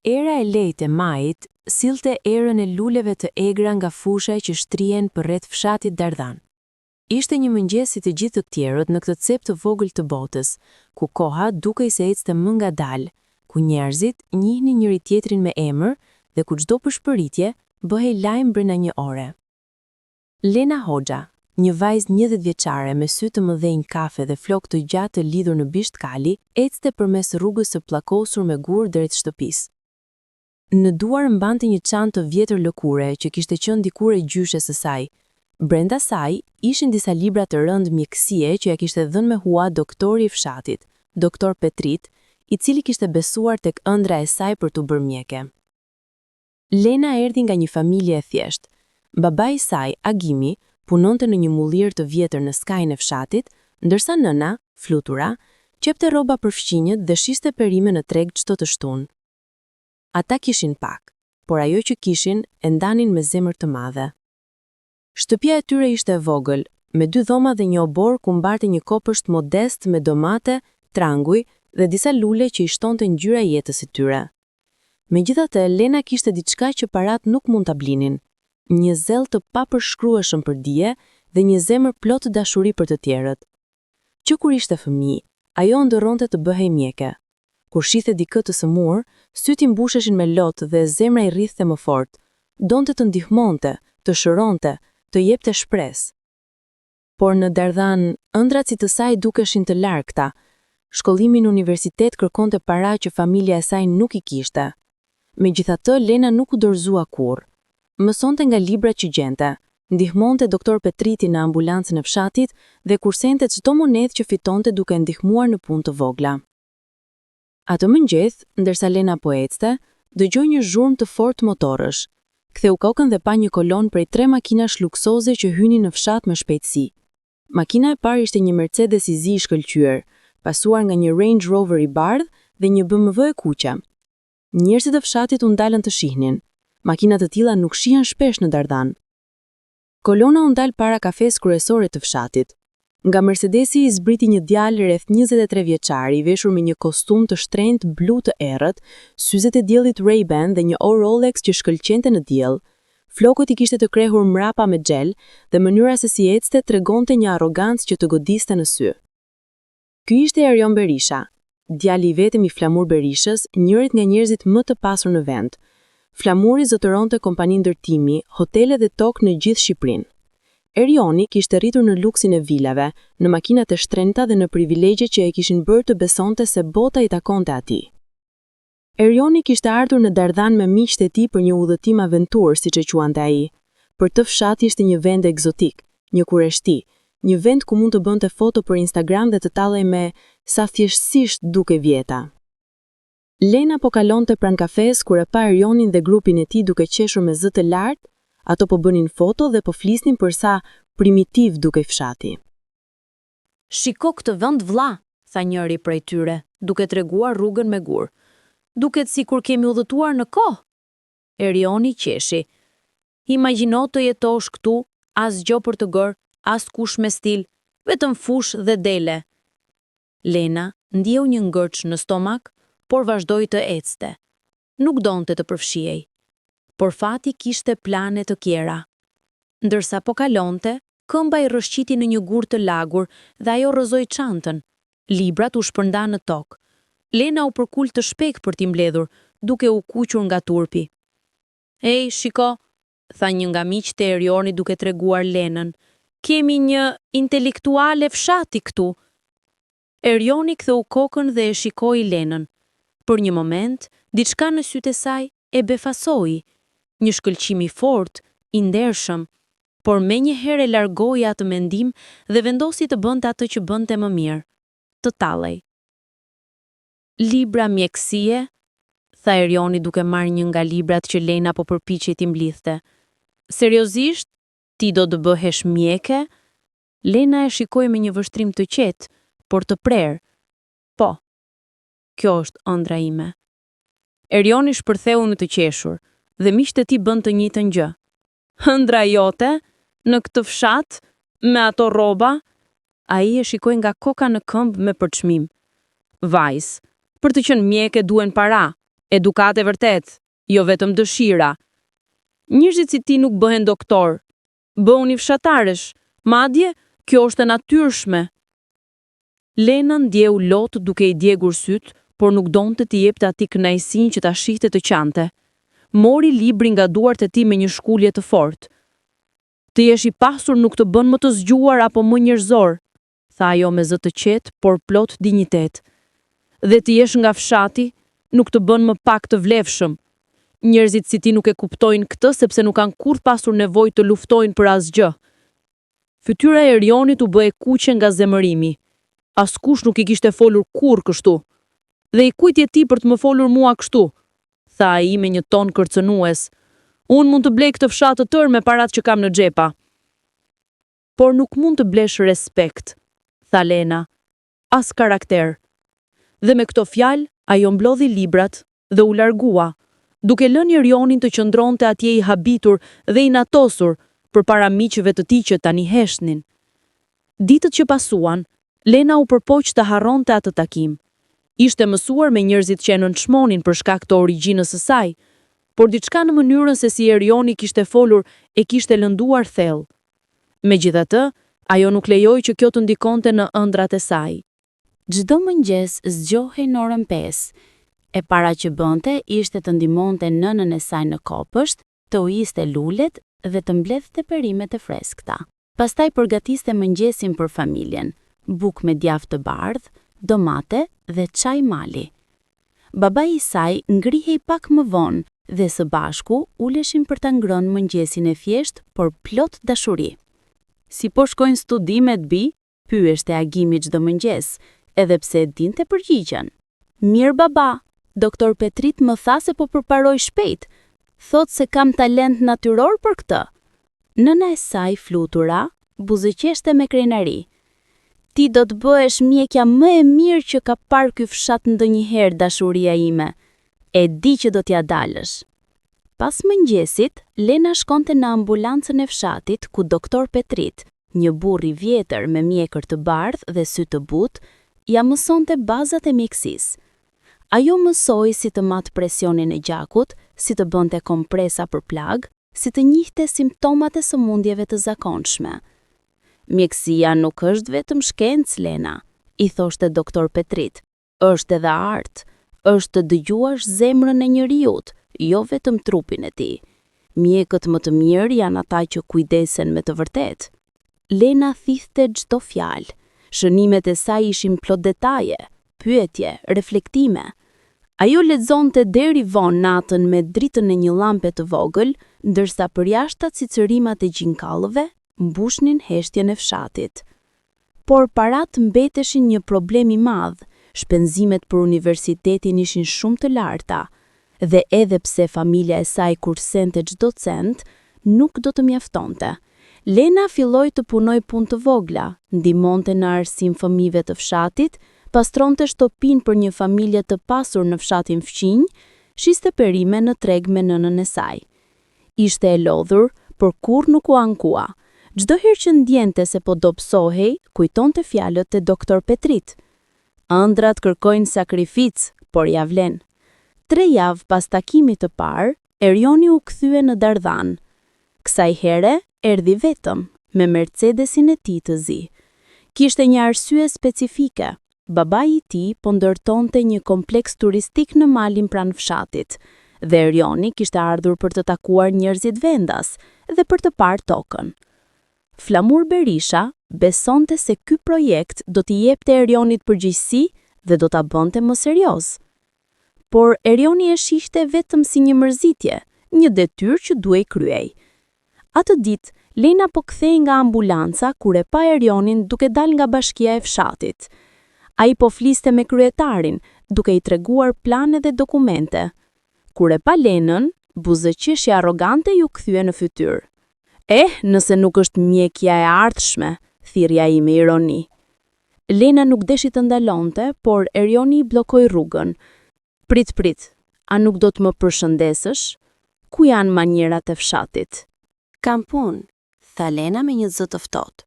Era e lejtë e majit sillte erën e luleve të egra nga fusha që shtrihen përreth fshatit Dardhan. Ishte një mëngjes si të gjithë të tjerët në këtë cep të vogël të botës, ku koha dukej se ecte më ngadalë, ku njerëzit njihnin njëri tjetrin me emër dhe ku çdo përshpëritje bëhej lajm brenda një ore. Lena Hoxha, një vajzë 11 vjeçare me sy të mëdhenj kafe dhe flokë të gjatë të lidhur në bisht kali, ecte përmes rrugës së pllakosur me gur drejt shtëpisë. Në duar mbante një çantë të vjetër lëkure që kishte qenë dikur e gjyshes së saj. Brenda saj ishin disa libra të rënd mjekësie që ja kishte dhënë me hua doktori i fshatit, doktor Petrit, i cili kishte besuar tek ëndra e saj për t'u bërë mjeke. Lena erdhi nga një familje e thjeshtë. Babai i saj, Agimi, punonte në një mullir të vjetër në skajin e fshatit, ndërsa nëna, Flutura, qepte rroba për fqinjët dhe shiste perime në treg çdo të shtunë. Ata kishin pak, por ajo që kishin e ndanin me zemër të madhe. Shtëpia e tyre ishte e vogël, me 2 dhoma dhe një obor ku mbarte një kopësht modest me domate, tranguj dhe disa lule që i shtonte ngjyra e jetës së tyre. Megjithatë, Lena kishte diçka që parat nuk mund ta blinin, një zell të papërshkrueshëm për dije dhe një zemër plot dashuri për të tjerët. Që kur ishte fëmijë, ajo ndërronte të bëhej mjeke. Kur shithe dikë të sëmur, syt i mbusheshin me lot dhe zemra i rrithte më fort. Donte të ndihmonte, të shëronte, të jepte shpresë. Por në Dardhan, ëndrat si të saj dukeshin të largta. Shkollimi në universitet kërkonte para që familja e saj nuk i kishte. Megjithatë, Lena nuk u dorëzua kurrë. Mësonte nga librat që gjente, ndihmonte doktor Petritin në ambulancën e fshatit dhe kursente çdo monedhë që fitonte duke ndihmuar në punë të vogla. Atë mëngjes, ndërsa Lena po ecte, dëgjoi një zhurmë të fortë motorësh. Ktheu kokën dhe pa një kolon prej 3 makinash luksoze që hynin në fshat me shpejtësi. Makina e parë ishte një Mercedes i zi i shkëlqyer, pasuar nga një Range Rover i bardhë dhe një BMW e kuqe. Njerëzit e fshatit u ndalën të shihnin. Makina të tilla nuk shihen shpesh në Dardhan. Kolona u ndal para kafes kryesore të fshatit. Nga Mercedesi i zbriti një djalë rreth 23 vjeçar i veshur me një kostum të shtrenjtë blu të errët, syzet e diellit Ray-Ban dhe një orë Rolex që shkëlqente në diell. Flokët i kishte të krehur mrapa me xhel dhe mënyra se si ecte tregonte një arrogancë që të godiste në sy. Ky ishte Erion Berisha, djali i vetëm i Flamur Berishës, njërit nga njerëzit më të pasur në vend. Flamuri zotëronte kompani ndërtimi, hotele dhe tokë në gjithë Shqipërinë. Erioni kishte rritur në luksin e vilave, në makinat e shtrenjta dhe në privilegje që e kishin bërë të besonte se bota i takonte atij. Erioni kishte ardhur në Dardhan me miqtë e tij për një udhëtim aventurë, siç e quante ai. Për të fshati ishte një vend egzotik, një kureshti, një vend ku mund të bënte foto për Instagram dhe të tallej me sa thjeshtësisht duke vjeta. Lena po kalonte pranë kafes kur e pa Erionin dhe grupin e tij duke qeshur me zë të lartë. Ato po bënin foto dhe po flisnin për sa primitiv dukej fshati. Shiko këtë vend vlla, tha njëri prej tyre, duke treguar rrugën me gur. Duket sikur kemi udhëtuar në kohë. Erioni qeshi. Imagjino të jetosh këtu, asgjë për të gërë, askush me stil, vetëm fush dhe dele. Lena ndjeu një ngërç në stomak, por vazhdoi të ecte. Nuk donte të përfshihej. Por fati kishte plane të tjera. Ndërsa po kalonte, këmba i rrëshqiti në një gur të lagur dhe ajo rrëzoi çantën. Librat u shpërndan në tokë. Lena u përkul të shpejt për t'i mbledhur, duke u kuqur nga turpi. Ej, shiko, tha një nga miqtë e Erioni duke treguar Lenën. Kemi një intelektuale fshati këtu. Erioni ktheu kokën dhe e shikoi Lenën. Për një moment, diçka në sytë e saj e befasoi. Një shkëlqim i fortë, i ndershëm, por menjëherë e largoi atë mendim dhe vendosi të bënte atë që bënte më mirë, të tallej. Libra mjekësie, tha Erioni duke marrë një nga librat që Lena po përpiqej t'i mblidhte. Seriozisht, ti do të bëhesh mjeke? Lena e shikoi me një vështrim të qetë, por të prerë. Po, kjo është ëndra ime. Erioni shpërtheu në të qeshur. Dhe miqtë e tij bën të njëjtën gjë. Ëndra jote, në këtë fshat, me ato rroba? Ai e shikoi nga koka në këmbë me përçmim. Vajs, për të qenë mjeke duhen para, Edukat e vërtet, jo vetëm dëshira. Njerëzit si ti nuk bëhen doktor, bëhuni fshatarësh, madje kjo është e natyrshme. Lena ndjeu lot duke i djegur syt, por nuk donte t'i jepte atij kënaqësinë që ta shihte të qante. Mori librin nga duart e tij me një shkulje të fortë. Të jesh i pasur nuk të bën më të zgjuar apo më njerëzor, tha ajo me zë të qetë, por plot dinjitet. Dhe të jesh nga fshati nuk të bën më pak të vlefshëm. Njerëzit si ti nuk e kuptojnë këtë sepse nuk kanë kurrë pasur nevojë të luftojnë për asgjë. Fytyra e Erionit u bë e kuqe nga zemërimi. Askush nuk i kishte folur kurrë kështu. Dhe i kujt je ti për të më folur mua kështu? Tha ai me një ton kërcënues. Unë mund të blej këtë fshat të tërë me parat që kam në xhepa. Por nuk mund të blesh respekt, tha Lena. As karakter. Dhe me këto fjalë, ajo mblodhi librat dhe u largua, duke lënë Erionin të qëndronte atje i habitur dhe i natosur përpara miqve të tij që tani heshnin. Ditët që pasuan, Lena u përpoq të harronte atë takim. Ishte mësuar me njerëzit që e nënçmonin për shkak të origjinës së saj, por diçka në mënyrën se si Erioni kishte folur e kishte lënduar thellë. Megjithatë, ajo nuk lejoi që kjo të ndikonte në ëndrat e saj. Çdo mëngjes zgjohej në orën 5. E para që bënte ishte të ndihmonte nënën e saj në kopësht, të ujiste lulet dhe të mbledhte perimet e freskëta. Pastaj përgatiste mëngjesin për familjen, bukë me djathë të bardhë, domate dhe çaj mali. Babai i saj ngrihej pak më vonë dhe së bashku uleshin për ta ngrënë mëngjesin e thjesht, por plot dashuri. Si po shkojnë studimet bi? Pyeste Agimi çdo mëngjes, edhe pse e dinte përgjigjen. Mirë baba, doktor Petrit më tha se po përparoj shpejt. Thot se kam talent natyror për këtë. Nëna e saj flutura buzëqeshte me krenari. Ti do të bëhesh mjekja më e mirë që ka parë ky fshat ndonjëherë, dashuria ime. E di që do t'ja dalësh. Pas mëngjesit, Lena shkonte në ambulancën e fshatit ku doktor Petrit, një burr i vjetër me mjekër të bardhë dhe sy të butë, ja mësonte bazat e mjekësisë. Ajo mësoi si të matë presionin e gjakut, si të bënte kompresa për plag, si të njihte simptomat e sëmundjeve të zakonshme. Mjekësia nuk është vetëm shkencë, Lena, i thoshte doktor Petrit. Është edhe artë, është të dëgjuash zemrën e njeriut, jo vetëm trupin e tij. Mjekët më të mirë janë ata që kujdesen me të vërtetë. Lena thithte çdo fjalë. Shënimet e saj ishin plot detaje, pyetje, reflektime. Ajo lexonte deri vonë natën me dritën e një llampe të vogël, ndërsa përjashtat cicërimat e gjinkalëve mbushnin heshtjen e fshatit. Por parat mbeteshin një problem i madh, shpenzimet për universitetin ishin shumë të larta, dhe edhe pse familja e saj kursente çdo cent, nuk do të mjaftonte. Lena filloi të punoj punë të vogla, ndihmonte në arsim fëmijëve të fshatit, pastronte shtëpinë për një familje të pasur në fshatin fqinj, shiste perime në treg me nënën e saj. Ishte e lodhur, por kur nuk u ankua. Çdo herë që ndjente se po dobësohej, kujtonte fjalët e doktor Petrit. Ëndrat kërkojnë sakrificë, por ja vlen. 3 javë pas takimit të parë, Erioni u kthye në Dardhan. Kësaj here erdhi vetëm, me Mercedesin e tij të zi. Kishte një arsye specifike. Babai i tij po ndërtonte një kompleks turistik në malin pranë fshatit, dhe Erioni kishte ardhur për të takuar njerëzit vendas dhe për të parë tokën. Flamur Berisha besonte se ky projekt do t'i jepte Erionit përgjegjësi dhe do ta bënte më serioz. Por Erioni e shihte vetëm si një mërzitje, një detyrë që duhej kryej. Atë ditë, Lena po kthehej nga ambulanca kur e pa Erionin duke dal nga bashkia e fshatit. Ai po fliste me kryetarin, duke i treguar plane dhe dokumente. Kur e pa Lenën, buzëqeshja arrogante ju kthye në fytyrë. Nëse nuk është mjekja e ardhshme, thirrja ai me ironi. Lena nuk deshi të ndalonte, por Erioni i bllokoi rrugën. Prit, a nuk do të më përshëndesësh? Ku janë manierat e fshatit? Kam punë, tha Lena me një zë të ftohtë.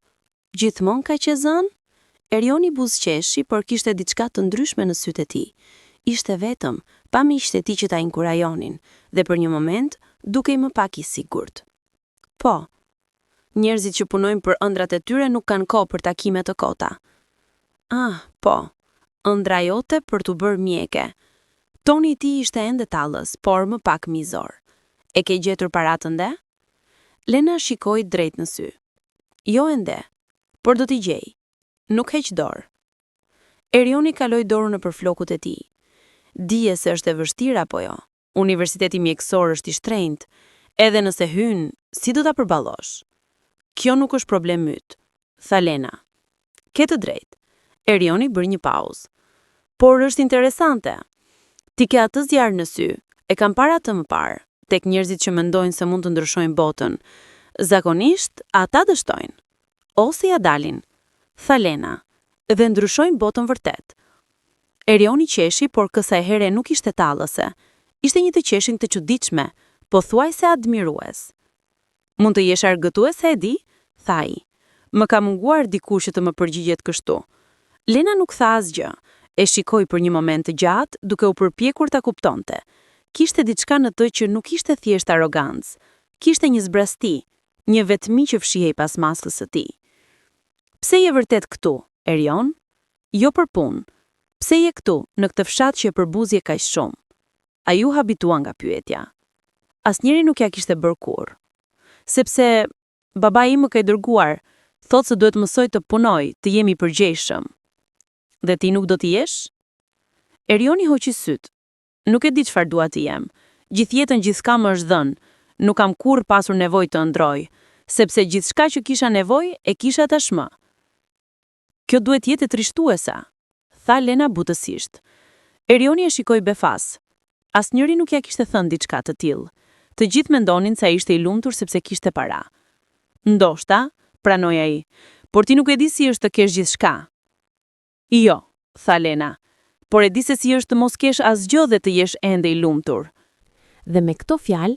Gjithmonë ka që zënë? Erioni buzëqeshi, por kishte diçka të ndryshme në sytë e tij. Ishte vetëm, pa miqtë e tij që ta inkurajonin dhe për një moment dukej më pak i sigurt. Po, njerëzit që punojnë për ëndrat e tyre nuk kanë kohë për takime të kota. Po, ëndra jote për t'u bërë mjeke. Toni i tij ishte ende tallës, por më pak mizor. E ke gjetur paratë ende? Lena shikoi drejt në sy. Jo ende, por do t'i gjej. Nuk heq dorë. Erioni kaloi dorën nëpër flokut e tij. Dije se është e vështirë apo jo. Universiteti mjekësor është i shtrenjtë, edhe nëse hyn, si do ta përballosh? Kjo nuk është problem yt, tha Lena. Ke të drejtë. Erioni bëri një pauzë. Por është interesante. Ti ke atë zjarr në sy, e kam parë atë më parë, tek njerëzit që mendojnë se mund të ndryshojnë botën. Zakonisht, ata dështojnë. Ose ja dalin, tha Lena, dhe ndryshojnë botën vërtet. Erioni qeshi, por kësaj here nuk ishte tallëse. Ishte një të qeshin të çuditshme, pothuajse admirues. Mund të jesh argëtues, e di, tha ai. Më ka munguar dikush që të më përgjigjet kështu. Lena nuk tha asgjë. E shikoi për një moment të gjatë, duke u përpjekur ta kuptonte. Kishte diçka në të që nuk ishte thjesht arrogancë. Kishte një zbrasti, një vetmi që fshihej pas maskës së tij. Pse je vërtet këtu, Erion? Jo për punë. Pse je këtu, në këtë fshat që e përbuzje kaq shumë? Ai u habitua nga pyetja. Asnjëri nuk ja kishte bërë kurrë. Sepse babai im më ka dërguar, thotë se duhet mësoj të punoj, të jemi përgjegjshëm. Dhe ti nuk do t'i jesh? Erioni hoqi syt. Nuk e di çfarë dua të jem. Gjithë jetën gjithçka më është dhënë. Nuk kam kurrë pasur nevojë të ëndroj, sepse gjithçka që kisha nevojë e kisha tashmë. Kjo duhet jetë e trishtuese, tha Lena butësisht. Erioni e shikoi befas. Asnjëri nuk ja kishte thënë diçka të tillë. Të gjithë mendonin se ai ishte i lumtur sepse kishte para. Ndoshta, pranoi ai, por ti nuk e di si është të kesh gjithçka. Jo, tha Lena, por e di se si është të mos kesh asgjë dhe të jesh ende i lumtur. Dhe me këto fjalë,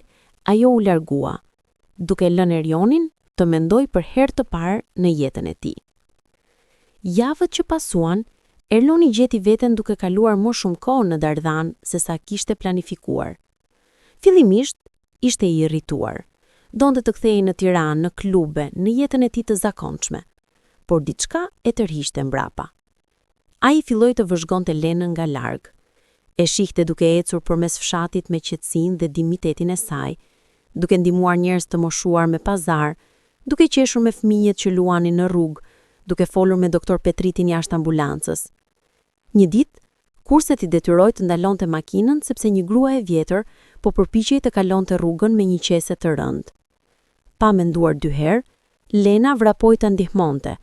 ajo u largua, duke lënë Erionin të mendoj për herë të parë në jetën e tij. Javët që pasuan, Erloni gjeti veten duke kaluar më shumë kohë në Dardhan se sa kishte planifikuar. Fillimisht ishte i irrituar. Donte të kthehej në Tiranë, në klube, në jetën e tij të zakonshme, por diçka e tërhiqte mbrapa. Ai filloi të vëzhgonte Lenën nga larg. E shihte duke ecur përmes fshatit me qetësinë dhe dignitetin e saj, duke ndihmuar njerëz të moshuar me pazar, duke qeshur me fëmijët që luanin në rrugë, duke folur me doktor Petritin jashtë ambulancës. Një ditë, kurset i detyroi të ndalonte makinën sepse një grua e vjetër po përpiqej të kalonte rrugën me një qese të rëndë. Pa menduar dy herë, Lena vrapoi ta ndihmonte,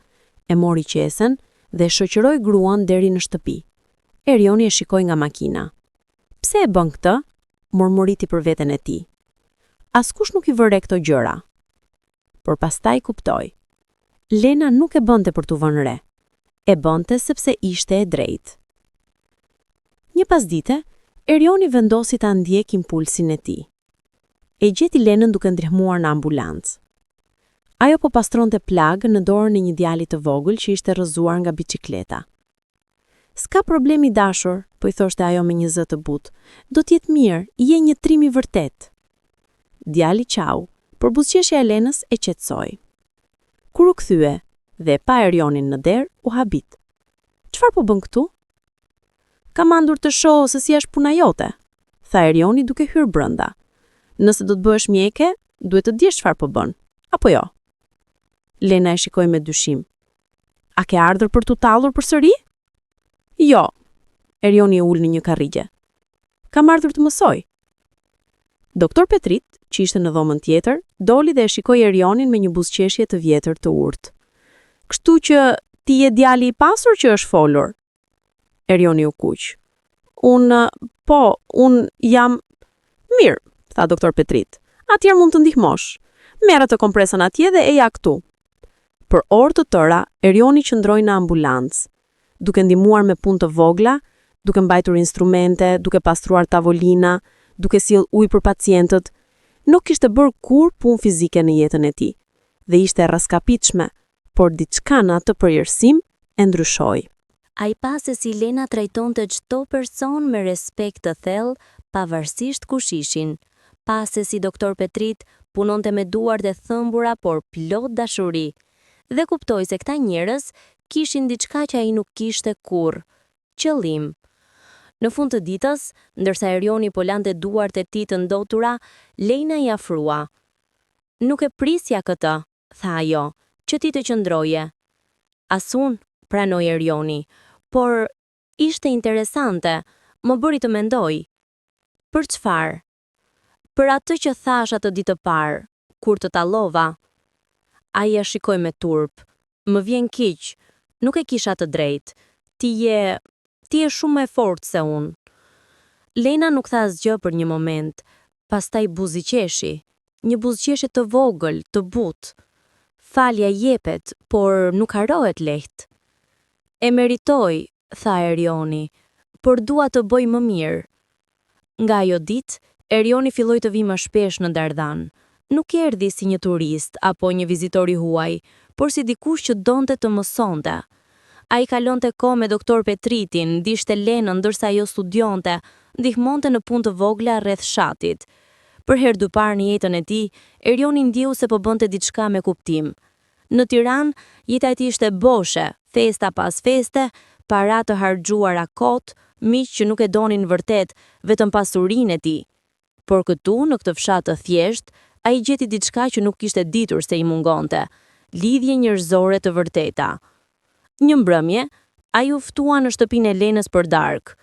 e mori qesen dhe shoqëroi gruan deri në shtëpi. Erioni e shikoi nga makina. Pse e bën këtë? Murmuriti për veten e tij. Askush nuk i vëre këto gjëra. Por pastaj kuptoi. Lena nuk e bënte për t'u vënë re. E bënte sepse ishte e drejtë. Një pasdite, Erioni vendosi ta ndjek impulsin e tij. E gjeti Lenën duke ndihmuar në ambulancë. Ajo po pastronte plagë në dorën e një djali të vogël që ishte rrëzuar nga biçikleta. S'ka problemi dashur, po i thoshte ajo me një zë të butë. Do t'jetë mirë, je një trim i vërtet. Djali qau, por buzëqeshja e Lenës e qetësoi. Kur u kthye dhe pa Erionin në derë, u habit. Çfarë po bën këtu? Kam andur të shoh se si është puna jote, tha Erioni duke hyrë brenda. Nëse do të bëhesh mjeke, duhet të dish çfarë po bën, apo jo? Lena e shikoi me dyshim. A ke ardhur për t'u tallur përsëri? Jo. Erioni e ul në një karrige. Kam ardhur të mësoj. Doktor Petrit, që ishte në dhomën tjetër, doli dhe e shikoi Erionin me një buzëqeshje të vjetër të urtë. Kështu që ti je djali i pasur që është folur? Erioni u kuq. Unë jam... Mirë, tha doktor Petrit. Atjer mund të ndihmosh. Merë të kompresën atje dhe eja këtu. Për orë të tëra, Erioni qëndroi në ambulancë, duke ndihmuar me punë të vogla, duke mbajtur instrumente, duke pastruar tavolina, duke sjell ujë për pacientët. Nuk kishte bërë kurrë punë fizike në jetën e tij dhe ishte rrezikapitshme, por diçka në atë përjetësim e ndryshoi. A I pa se si Lena trajtonte çdo person me respekt të thellë, pavarësisht kush ishin. Pa se si doktor Petrit punonte me duart e thëmbura por plot dashuri. Dhe kuptoi se këta njerëz kishin diçka që ai nuk kishte kurrë, qëllim. Në fund të ditës, ndërsa Erioni po lante duart e tij të ndotura, Lena I afrua. Nuk e prisja këtë, tha ajo, që ti të qëndroje. Asun, pranoi Erioni, por ishte interesante, më bëri të mendoj. Për çfarë? Për atë që thash atë ditë parë, kur të tallova. Ai e shikoi me turp. Më vjen keq, nuk e kisha të drejtë. Ti je shumë më fortë se unë. Lena nuk tha asgjë për një moment, pastaj buzëqeshi, një buzëqeshje të vogël, të butë. Falja jepet, por nuk harohet lehtë. E meritoj, tha Erioni, por dua të bëj më mirë. Nga ajo ditë, Erioni filloi të vijë më shpesh në Dardhan. Nuk erdhi si një turist apo një vizitor I huaj, por si dikush që donte të mësonte. Ai kalonte kohë me doktor Petritin, ndishte Lenën ndërsa ajo studionte, ndihmonte në punë të vogla rreth shatit. Për herë dypar në jetën e tij, Erioni ndjeu se po bënte diçka me kuptim. Në Tiranë, jeta e tij ishte boshe, festa pas feste, para të harxhuara kot, miq që nuk e donin vërtet, vetëm pasurinë e tij. Por këtu, në këtë fshat të thjesht, ai gjeti diçka që nuk kishte ditur se I mungonte, lidhje njerëzore të vërteta. Një mbrëmje, ai u ftua në shtëpinë e Lenës për darkë.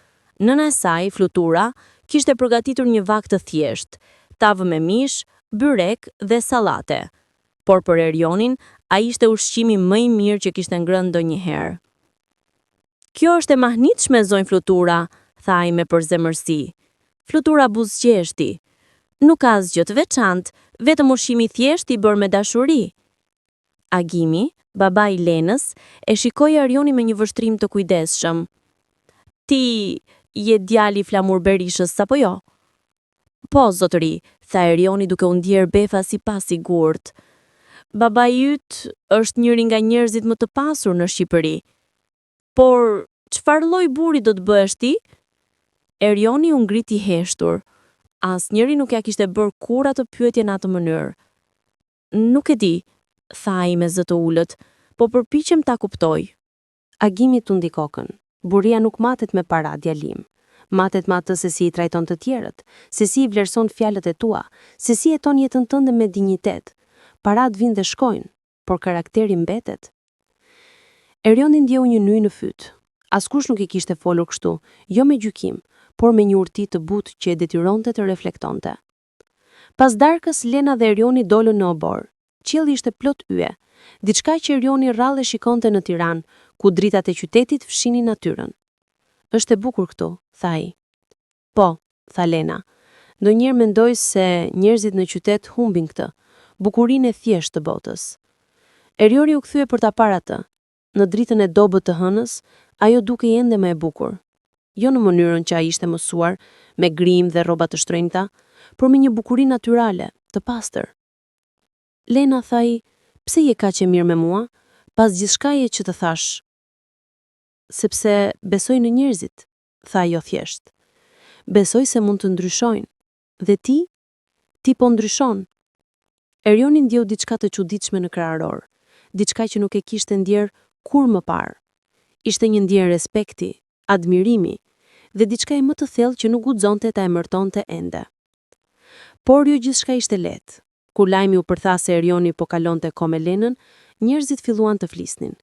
Nëna e saj, Flutura, kishte përgatitur një vak të thjesht, tavë me mish, byrek dhe sallate. Por për Erionin, ai ishte ushqimi më I mirë që kishte ngrënë ndonjëherë. Kjo është e mahnitshme, zonjë Flutura, tha ai me përzemërsi. Flutura buzëqeshti. Nuk ka asgjë të veçantë, vetëm ushqimi I thjesht I bërë me dashuri. Agimi, baba I Lenës, e shikoi Erioni me një vështrim të kujdesshëm. Ti je djali I Flamur Berishës apo jo? Po, zotëri, tha Erioni duke u ndjer befa si pasigurt. Baba yt është njëri nga njerëzit më të pasur në Shqipëri. Por, çfarë lloj burri do të bëhesh ti? Erioni u ngriti I heshtur. Asnjëri nuk ja kishte bërë kurrë atë pyetje në atë mënyrë. Nuk e di, tha ai me zë të ulët, po përpiqem ta kuptoj. Agimi tundi kokën. Buria nuk matet me para, djalim. Matet me atë se si I trajton të tjerët, se si I vlerëson fjalët e tua, se si jeton jetën tënde me dinjitet. Parat vinë dhe shkojnë, por karakteri mbetet. Erioni ndjeu një ny në fyt. Askush nuk I kishte folur kështu, jo me gjykim, por me një urti të butë që e detyronte të reflektonte. Pas darkës, Lena dhe Erioni dolën në obor. Qielli ishte plot yje, diçka që Erioni rrallë shikonte në Tiranë, ku dritat e qytetit fshinin natyrën. Është e bukur këtu, tha ai. Po, tha Lena. Ndonjëherë mendoj se njerëzit në qytet humbin këtë, bukurinë e thjeshtë të botës. Erioni u kthye për ta parë atë. Në dritën e dobët të hënës, ajo dukej ende më e bukur. Jo në mënyrën që ai ishte mësuar, me grim dhe rroba të shtrenjta, por me një bukuri natyrale, të pastër. Lena thaj, pse je kaq e mirë me mua, pas gjithçkaje që të thash? Sepse besoj në njerëzit, tha ajo thjesht. Besoj se mund të ndryshojnë. Dhe ti po ndryshon. Erioni ndjeu diçka të çuditshme në krahëror, diçka që nuk e kishte ndjer kur më parë. Ishte një ndjenjë respekti, admirimi dhe diçka e më të thellë që nuk guxonte ta emërtonte ende. Por jo gjithçka ishte lehtë. Kur lajmi u përtha se Erioni po kalonte kohë me Lenën, njerëzit filluan të flisnin.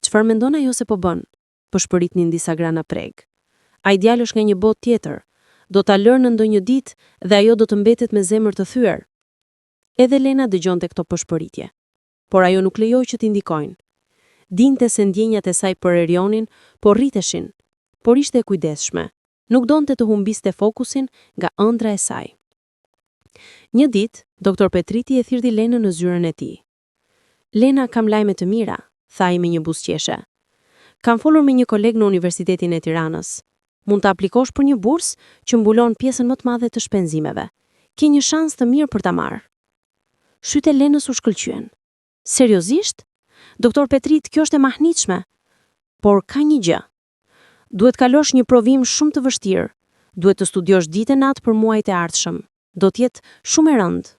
Çfarë mendon ajo se po bën? Po shpëritnin disa grana preg. Ai djalë është nga një botë tjetër. Do ta lërë në ndonjë ditë dhe ajo do të mbetet me zemër të thyer. Edhe Lena dëgjonte këto përshpëritje, por ajo nuk lejoi që t'i ndikojnë. Dinte se ndjenjat e saj për Erionin po rriteshin, por ishte e kujdesshme. Nuk donte të humbiste fokusin nga ëndra e saj. Një ditë, doktor Petriti e thirrti Lenën në zyrën e tij. Lena, kam lajme të mira, tha ai me një buzëqeshe. Kam folur me një koleg në Universitetin e Tiranës. Mund të aplikosh për një bursë që mbulon pjesën më të madhe të shpenzimeve. Ke një shans të mirë për ta marrë. Sytë e Lenës u shkëlqyen. Seriozisht? Doktor Petrit, kjo është e mahnitshme. Por ka një gjë. Duhet kalosh një provim shumë të vështirë. Duhet të studiosh ditë e natë për muajt e ardhshëm. Do të jetë shumë e rëndë.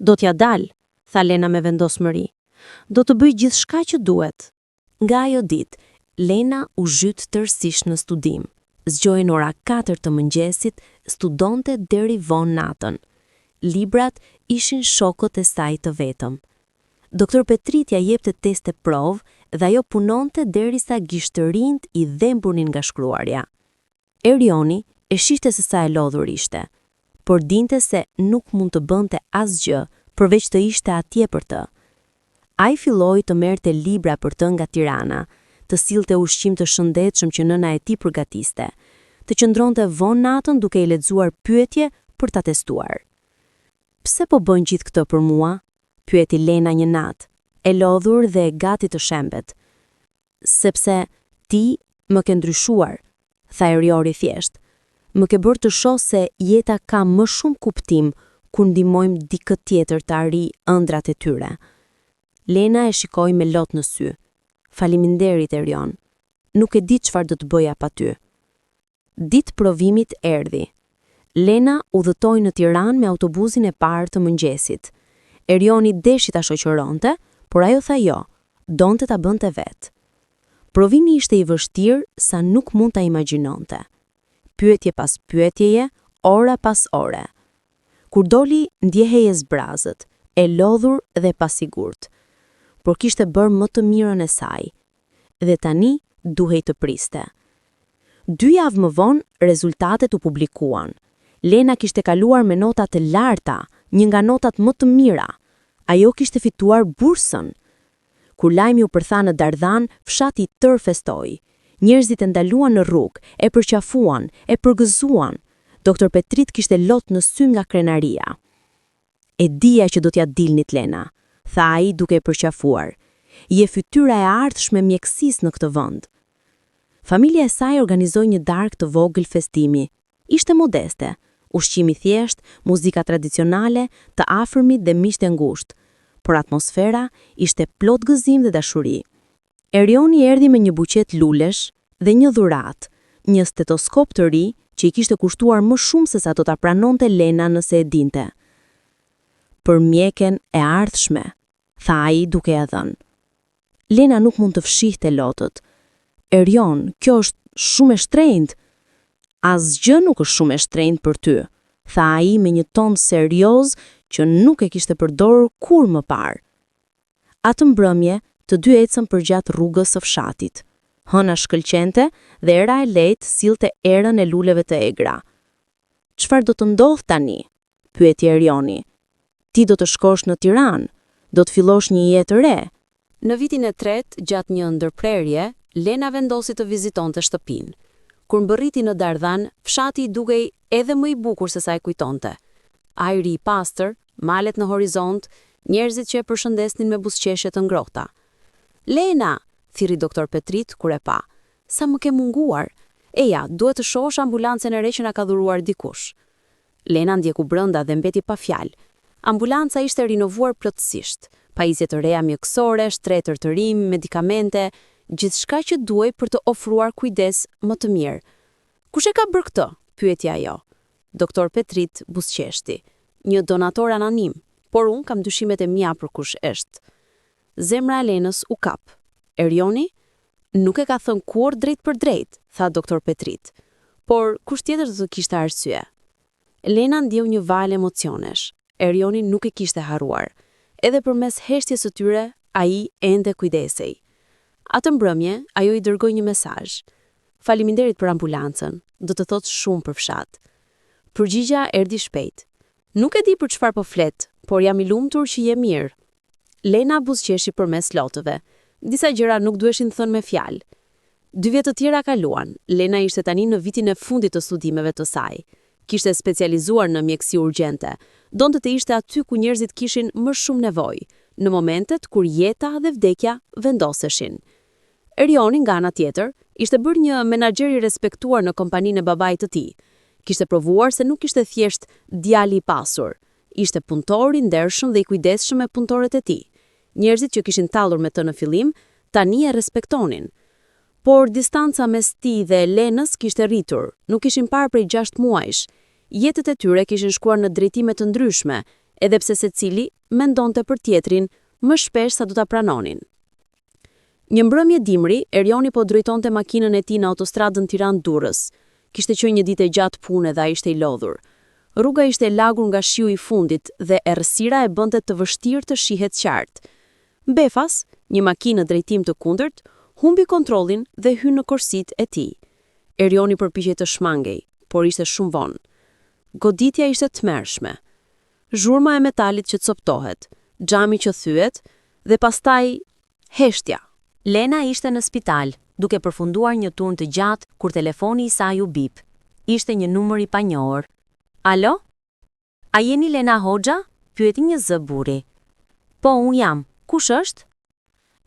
Do t'ja dal, tha Lena me vendosmëri. Do të bëj gjithçka që duhet. Nga ajo ditë, Lena u zhyt tërësisht në studim. Zgjoi në ora 4 të mëngjesit, studonte deri vonë natën. Librat ishin shokët e saj të vetëm. Doktor Petrit ja jepte teste provë dhe ajo punonte derisa gishte rind i dhemburin nga shkruarja. Erioni e shihte se sa e lodhur ishte, por dinte se nuk mund të bënte asgjë përveç të ishte atje për të. Ai filloi të merrte libra për të nga Tirana, të sillte ushqim të shëndetshëm që nëna e tij përgatiste, të qëndronte vonë natën duke i lexuar pyetje për ta testuar. Pse po bën gjithë këtë për mua? Pyeti Lena një natë, e lodhur dhe gati të shembet. Sepse ti më ke ndryshuar, tha Eriori thjesht. Më ke bërë të shoh se jeta ka më shumë kuptim kur ndihmojmë dikë tjetër të arrijë ëndrat e tyre. Lena e shikoi me lot në sy. Faleminderit Erion. Nuk e di çfarë do të bëja pa ty. Ditë provimit erdhi. Lena udhëtoi në Tiranë me autobusin e parë të mëngjesit. Erioni deshi ta shoqëronte, por ajo tha jo, donte ta bënte vetë. Provimi ishte i vështirë sa nuk mund ta imagjinonte. Pyetje pas pyetjeje, ora pas ore. Kur doli, ndjehej e zbrazët, e lodhur dhe pasigurt. Por kishte bërë më të mirën e saj. Dhe tani duhej të priste. 2 javë më vonë, rezultatet u publikuan. Lena kishte kaluar me nota të larta, një nga notat më të mira. Ajo kishte fituar bursën. Kur lajmi u përtha në Dardhan, fshati i tërë festoi. Njerëzit e ndaluan në rrugë, e përqafuan, e përgëzuan. Doktor Petrit kishte lot në sy nga krenaria. E dija që do t'ja dilnit Lena, tha ai duke e përqafuar. Je fytyra e ardhshme mjekësisë në këtë vend. Familja e saj organizoi një darkë të vogël festimi. Ishte modeste, ushqim i thjesht, muzika tradicionale, të afërmit dhe miq të ngushtë, por atmosfera ishte plot gëzim dhe dashuri. Erioni erdhi me një buqet lulesh dhe një dhuratë, një stetoskop të ri që i kishte kushtuar më shumë se sa do ta pranonte Lena nëse e dinte. Për mjeken e ardhshme, tha ai duke ia dhënë. Lena nuk mund të fshihte lotët. Erion, kjo është shumë e shtrenjtë. Asgjë nuk është shumë e shtrenjtë për ty, tha ai me një ton serioz që nuk e kishte përdorur kur më parë. Atë mbrëmje, të dy ecën përgjatë rrugës së fshatit. Hëna shkëlqente dhe era e lehtë sillte erën e luleve të egra. Çfarë do të ndodh tani? Pyeti Erioni. Ti do të shkosh në Tiranë, do të fillosh një jetë të re. Në vitin e tretë, gjatë një ndërprerje, Lena vendosi të vizitonte shtëpinë. Kur mbërriti në Dardhan, fshati i dukej edhe më i bukur se sa e kujtonte. Ajri i pastër, malet në horizont, njerëzit që e përshëndesnin me buzëqeshje të ngrohta. Lena, thiri doktor Petrit kur e pa. Sa më ke munguar? Eja, duhet të shohësh ambulancën e re që na ka dhuruar dikush. Lena ndjeku brenda dhe mbeti pa fjalë. Ambulanca ishte rinovuar plotësisht. Pajisje të reja mjekësore, shtretër të rim, medikamente, gjithçka që duhej për të ofruar kujdes më të mirë. Kush e ka bërë këtë? Pyeti ajo. Doktor Petrit buzëqeshti. Një donator anonim, por unë kam dyshimet e mia për kush është. Zemra e Lenës u kap. Erioni? Nuk e ka thënë kur drejt për drejt, tha doktor Petrit. Por kush tjetër do të kishte arsye? Lena ndjeu një valë emocionesh. Erioni nuk e kishte harruar. Edhe përmes heshtjes së tyre, ai ende kujdesej. Atë mbrëmje, ajo i dërgoi një mesazh. Faleminderit për ambulancën, do të thotë shumë për fshat. Përgjigja erdhi shpejt. Nuk e di për çfarë po flet, por jam i lumtur që je mirë. Lena buzëqeshi përmes lotëve. Disa gjëra nuk duheshin thënë me fjalë. 2 vjet të tjera kaluan. Lena ishte tani në vitin e fundit të studimeve të saj. Kishte specializuar në mjekësi urgjente. Donte të ishte aty ku njerëzit kishin më shumë nevojë, në momentet kur jeta dhe vdekja vendoseshin. Erioni nga ana tjetër ishte bërë një menaxher i respektuar në kompaninë e babait të tij. Kishte provuar se nuk ishte thjesht djali i pasur, ishte punëtor i ndershëm dhe i kujdesshëm me punëtorët e tij. Njerëzit që kishin tallur me të në fillim, tani e respektonin. Por distanca mes tij dhe Lenës kishte rritur, nuk ishin parë prej 6 muajsh. Jetët e tyre kishin shkuar në drejtime të ndryshme, edhe pse secili mendonte për tjetrin më shpesh sa do ta pranonin. Një mbrëmje dimri, Erioni po drejtonte makinën e tij në autostradën Tiranë-Durrës. Kishte qenë një ditë e gjatë pune dhe ai ishte i lodhur. Rruga ishte lagur nga shiu i fundit dhe errësira e bënte të vështirë të shihet qartë. Mbefas, një makinë në drejtim të kundërt humbi kontrollin dhe hyn në korsitë e tij. Erioni përpiqej të shmangej, por ishte shumë vonë. Goditja ishte tmerrshme. Zhurma e metalit që coptohet, xhami që thyet dhe pastaj heshtja. Lena ishte në spital, duke përfunduar një turn të gjatë kur telefoni i saj u bip. Ishte një numër i panjohur. Alo? A jeni Lena Hoxha? Pyeti një zë burri. Po, unë jam. Kush është?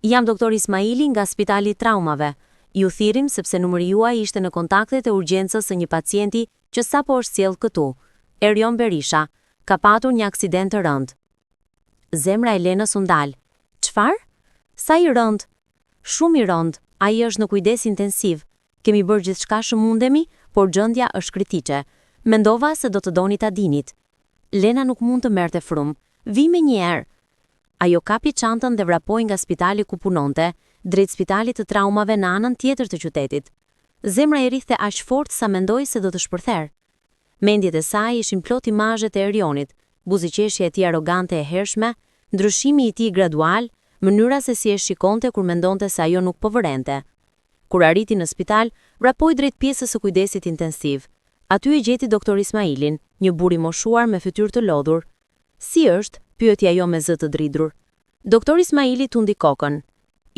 Jam doktor Ismaili nga Spitali i Traumave. Ju thirrim sepse numri juaj ishte në kontaktet e urgjencës së një pacienti që sapo është sjell këtu. Erion Berisha ka patur një aksident të rënd. Zemra e Lenës u ndal. Çfarë? Sa i rënd? Shumë i rënd. Ai është në kujdes intensiv. Kemi bërë gjithçka që mundemi, por gjendja është kritike. Mendova se do të doni ta dinit. Lena nuk mund të merrte frum. Vi me një herë. Ajo kapi çantën dhe vrapoi nga spitali ku punonte, drejt spitalit të traumave në anën tjetër të qytetit. Zemra i rrithte aq fort sa mendoi se do të shpërther. Mendjet e saj ishin plot imazhet e Erionit, buzëqeshja e tij arrogante e hershme, ndryshimi i tij gradual, mënyra se si e shikonte kur mendonte se ajo nuk po vërente. Kur arriti në spital, vrapoi drejt pjesës së kujdesit intensiv. Aty e gjeti doktor Ismailin, një burr i moshuar me fytyrë të lodhur. Si është? Pyeti ajo me zë të dridhur. Doktor Ismaili tundi kokën.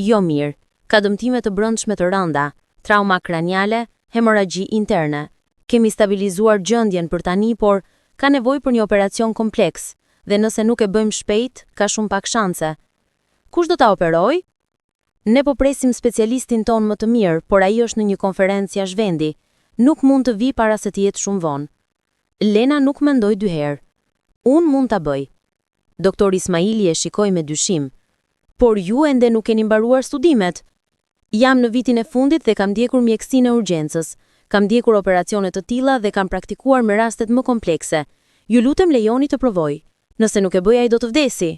Jo mirë, ka dëmtime të brendshme të rënda, trauma kraniale, hemoragji interne. Kemi stabilizuar gjendjen për tani, por ka nevojë për një operacion kompleks, dhe nëse nuk e bëjmë shpejt, ka shumë pak shanse. Kush do ta operoj? Ne po presim specialistin ton më të mirë, por ai është në një konferencë jashtë vendi. Nuk mund të vi para se të jetë shumë vonë. Lena nuk mendoi dy herë. Unë mund ta bëj. Doktor Ismaili e shikoi me dyshim. Por ju ende nuk keni mbaruar studimet. Jam në vitin e fundit dhe kam ndjekur mjekësinë e urgjencës. Kam ndjekur operacione të tilla dhe kam praktikuar me rastet më komplekse. Ju lutem lejoni të provoj. Nëse nuk e bëj ai do të vdesi.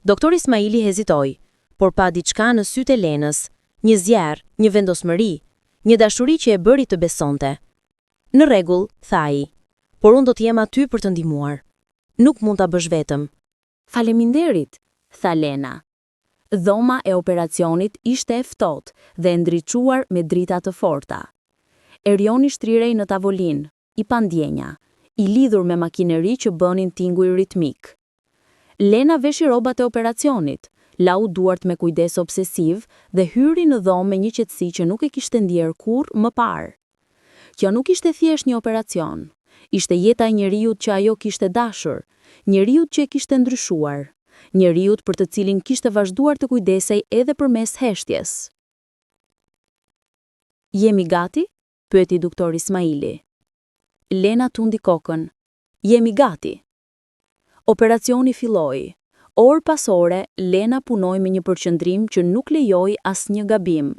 Doktor Ismaili hezitoi, por pa diçka në sytë e Lenës, një zjarr, një vendosmëri, një dashuri që e bëri të besonte. Në rregull, tha ai, por unë do të jem aty për të ndihmuar. Nuk mund ta bësh vetëm. Faleminderit, tha Lena. Dhoma e operacionit ishte e ftohtë dhe e ndriçuar me drita të forta. Erioni shtrirej në tavolinë, i pandjenja, i lidhur me makineri që bënin tinguj ritmik. Lena veshi rrobat e operacionit, lau duart me kujdes obsesiv dhe hyri në dhomë me një qetësi që nuk e kishte ndjer kurrë më parë. Kjo nuk ishte thjesht një operacion, ishte jeta e njeriut që ajo kishte dashur, njeriut që e kishte ndryshuar, njeriut për të cilin kishte vazhduar të kujdesej edhe përmes heshtjes. Jemi gati? Pyeti doktor Ismaili. Lena tundi kokën. Jemi gati. Operacioni filloi. Orë pas ore, Lena punoi me një përqendrim që nuk lejoi asnjë gabim.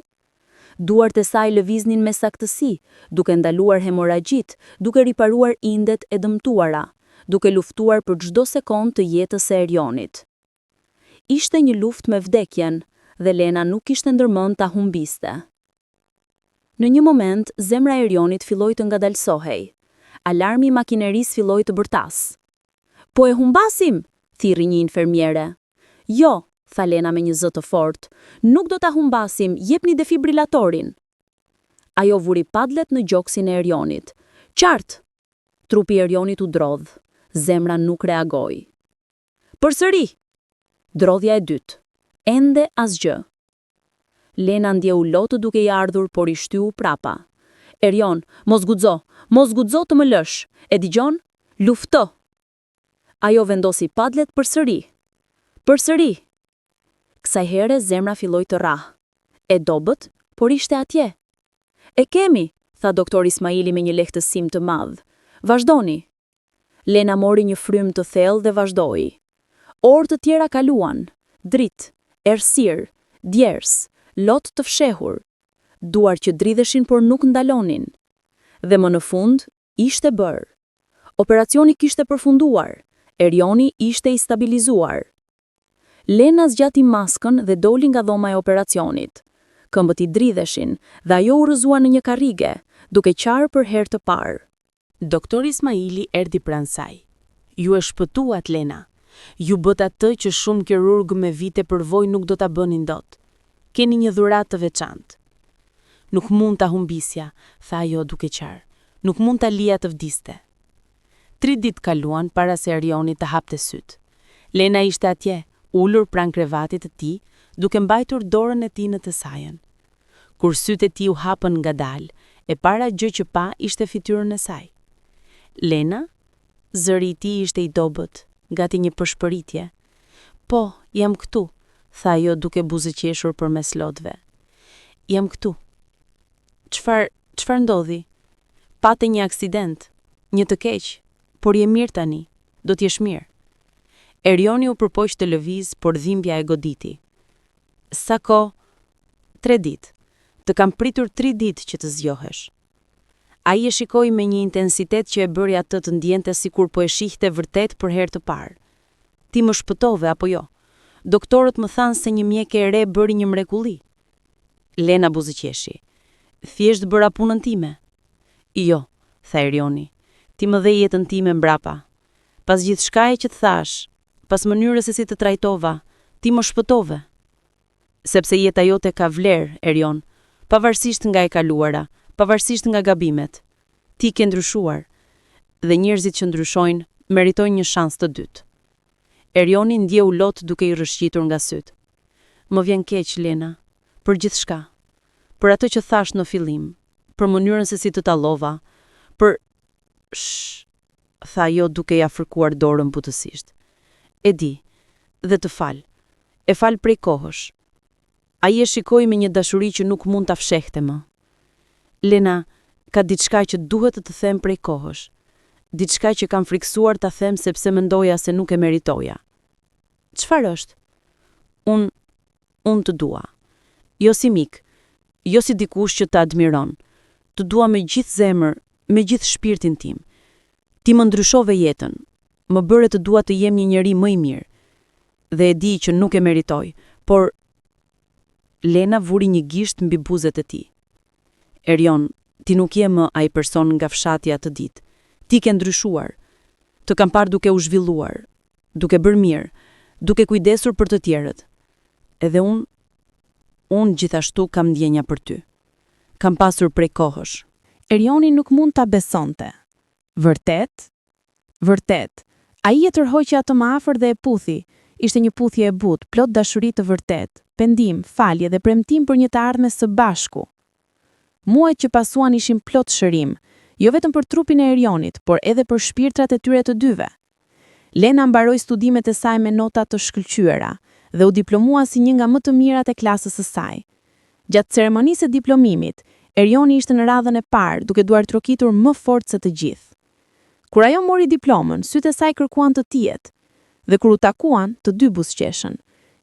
Duart e saj lëviznin me saktësi, duke ndaluar hemorragjit, duke riparuar indet e dëmtuara, duke luftuar për çdo sekond të jetës së Erionit. Ishte një luftë me vdekjen dhe Lena nuk kishte ndërmend ta humbiste. Në një moment, zemra e Erionit filloi të ngadalsohej. Alarmi i makinerisë filloi të bërtas. Po e humbasim, thirri një infermiere. Jo, tha Lena me një zë të fortë, nuk do ta humbasim, jepni defibrilatorin. Ajo vuri padlet në gjoksin e Erionit. Qartë! Trupi i Erionit u drodh. Zemra nuk reagoi. Përsëri! Drodhja e dytë. Ende asgjë. Lena ndjeu lotë duke i ardhur, por i shtyu prapa. Erion, mos guxo të më lësh. E dëgjon? Lufto! Ajo vendosi padlet përsëri. Përsëri! Kësaj here zemra filloi të rrah. E dobët, por ishte atje. E kemi, tha doktor Ismaili me një lehtësim të madh. Vazhdoni. Lena mori një frym të thellë dhe vazhdoi. Orë të tjera kaluan, dritë, errësirë, djers, lot të fshehur. duar që dridheshin por nuk ndalonin. Dhe më në fund, ishte bërë. Operacioni kishte përfunduar, Erioni ishte i stabilizuar. Lena zgjati maskën dhe doli nga dhoma e operacionit. Këmbët i dridheshin dhe ajo u rrëzua në një karrige, duke qarë për herë të parë. Doktor Ismaili erdhi pranë saj. Ju e shpëtuat, Lena. Ju bët atë që shumë kirurgë me vite përvoj nuk do ta bënin dot. Keni një dhuratë të veçantë. Nuk mund ta humbisja, tha ajo duke qarë. Nuk mund ta lija të vdiste. 3 ditë kaluan para se Erioni të hapte sytë. Lena ishte atje, ulur pranë krevatit të tij, duke mbajtur dorën e tij në të sajën. Kur sytë e tij u hapën ngadalë, e para gjë që pa ishte fytyrën e saj. Lena, zëri i tij ishte i dobët, gati një përshpëritje. Po, jam këtu, tha ajo duke buzëqeshur përmes lotëve. Jam këtu. Çfarë ndodhi? Pate një aksident, një të keq, por je mirë tani, do t'jesh mirë. Erioni u përpoq të lëviz, por dhimbja e goditi. Sa kohë? 3 ditë. Të kam pritur 3 ditë që të zgjohesh. Ai e shikoi me një intensitet që e bëri atë të ndjente sikur po e shihte vërtet për herë të parë. Ti më shpëtove apo jo? Doktorët më thanë se një mjek e re bëri një mrekulli. Lena buzëqeshi. Thjesht bëra punën time. Jo, tha Erioni. Ti më dhe jetën time mbrapa. Pas gjithçkaje që të thash, pas mënyrës se si të trajtova, ti më shpëtove. Sepse jeta jote ka vlerë, Erion, pavarësisht nga e kaluara, pavarësisht nga gabimet. Ti ke ndryshuar, dhe njerëzit që ndryshojnë meritojnë një shans të dytë. Erioni ndjeu lot duke i rrëshqitur nga sytë. Më vjen keq, Lena, për gjithçka. Për atë që thash në fillim, për mënyrën se si të tallova, për tha ajo duke ja fërkuar dorën butësisht. E di, dhe të fal. E fal prej kohësh. Ai e shikoi me një dashuri që nuk mund ta fshehte më. Lena, ka diçka që duhet të them prej kohësh. Diçka që kam friksuar ta them sepse mendoja se nuk e meritoja. Çfarë është? Unë të dua. Jo si mik, jo si dikush që të admiron. Të dua me gjithë zemër, me gjithë shpirtin tim. Ti më ndryshove jetën, më bëre të dua të jem një njeri më i mirë. Dhe e di që nuk e meritoj, por Lena vuri një gisht mbi buzët e tij. Erion, ti nuk je më ai person nga fshati atë ditë. Ti ke ndryshuar. Të kam parë duke u zhvilluar, duke bërë mirë, duke kujdesur për të tjerët. Edhe unë gjithashtu kam ndjenja për ty. Kam pasur prej kohësh. Erioni nuk mund ta besonte. Vërtet? Vërtet. Ai e tërhoqi atë më afër dhe e puthi. Ishte një puthje e butë, plot dashuri të vërtet, pendim, falje dhe premtim për një të ardhme së bashku. Muajt që pasuan ishin plot shërim, jo vetëm për trupin e Erionit, por edhe për shpirtrat e tyre të dyve. Lena mbaroi studimet e saj me nota të shkëlqyera dhe u diplomua si një nga më të mirat e klasës së saj. Gjatë ceremonisë së diplomimit, Erioni ishte në radhën e parë, duke duar trokitur më fort se të gjithë. Kur ajo mori diplomën, sytë e saj kërkuan të tijet, dhe kur u takuan, të dy buzëqeshën.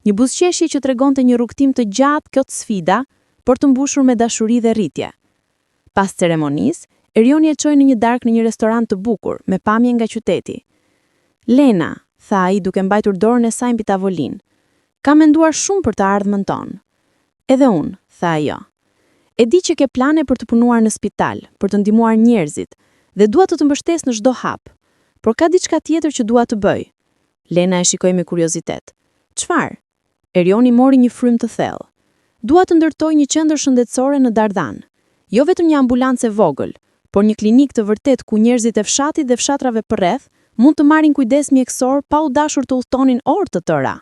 Një buzëqeshje që tregonte një rrugtim të gjatë kjo sfida, por të mbushur me dashuri dhe rritje. Pas ceremonisë, Erioni e çoi në një darkë në një restorant të bukur, me pamje nga qyteti. Lena, tha ai duke mbajtur dorën e saj mbi tavolinë. Kam menduar shumë për të ardhmen tonë. Edhe unë, tha ajo. E di që ke plane për të punuar në spital, për të ndihmuar njerëzit, dhe dua të mbështes në çdo hap. Por ka diçka tjetër që dua të bëj. Lena e shikoi me kuriozitet. Çfarë? Erioni mori një frym të thellë. Dua të ndërtoj një qendër shëndetësore në Dardan. Jo vetëm një ambulancë e vogël, por një klinik të vërtet ku njerëzit e fshatit dhe fshatrave përreth mund të marrin kujdes mjekësor pa u dashur të udhtonin orë të tëra.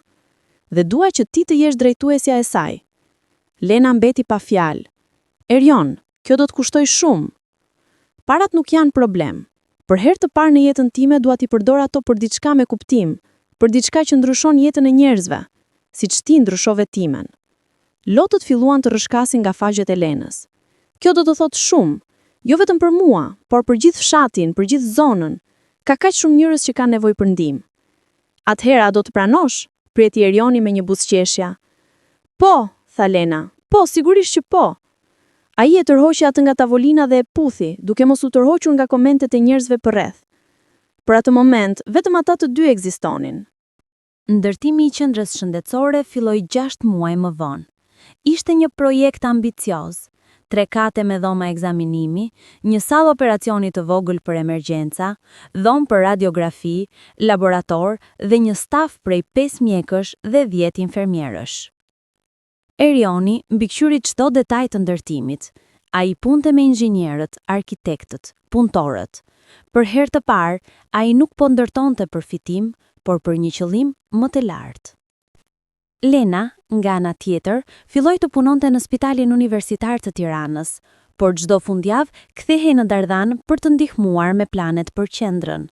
Dhe dua që ti të jesh drejtuesja e saj. Lena mbeti pa fjalë. Erion, kjo do të kushtoj shumë. Parat nuk janë problem. Për herë të parë në jetën time dua t'i përdor ato për diçka me kuptim, për diçka që ndryshon jetën e njerëzve, siç ti ndryshove timen. Lotët filluan të rrëshkasin nga faqet e Lenës. Kjo do të thotë shumë, jo vetëm për mua, por për gjithë fshatin, për gjithë zonën. Ka kaq shumë njerëz që kanë nevojë për ndihmë. Atëherë do të pranosh? Prieti Erioni me një buzëqeshja. Po, tha Lena. Po, sigurisht që po. Ai e tërhoqi atë nga tavolina dhe e puthi, duke mos u tërhoqur nga komentet e njerëzve përreth. Për atë moment, vetëm ata të dy ekzistonin. Ndërtimi i qendrës shëndetësore filloi 6 muaj më vonë. Ishte një projekt ambicioz. 3 kate me dhoma ekzaminimi, një sallë operacioni të vogël për emergjenca, dhomë për radiografi, laborator dhe një staf prej 5 mjekësh dhe 10 infermierësh. Erioni mbikëqyri çdo detaj të ndërtimit. Ai punte me inxhinierët, arkitektët, punëtorët. Për herë të parë, ai nuk po ndërtonte për fitim, por për një qëllim më të lartë. Lena, nga ana tjetër, filloi të punonte në Spitalin Universitar të Tiranës, por çdo fundjavë kthehej në Dardhan për të ndihmuar me planet për qendrën.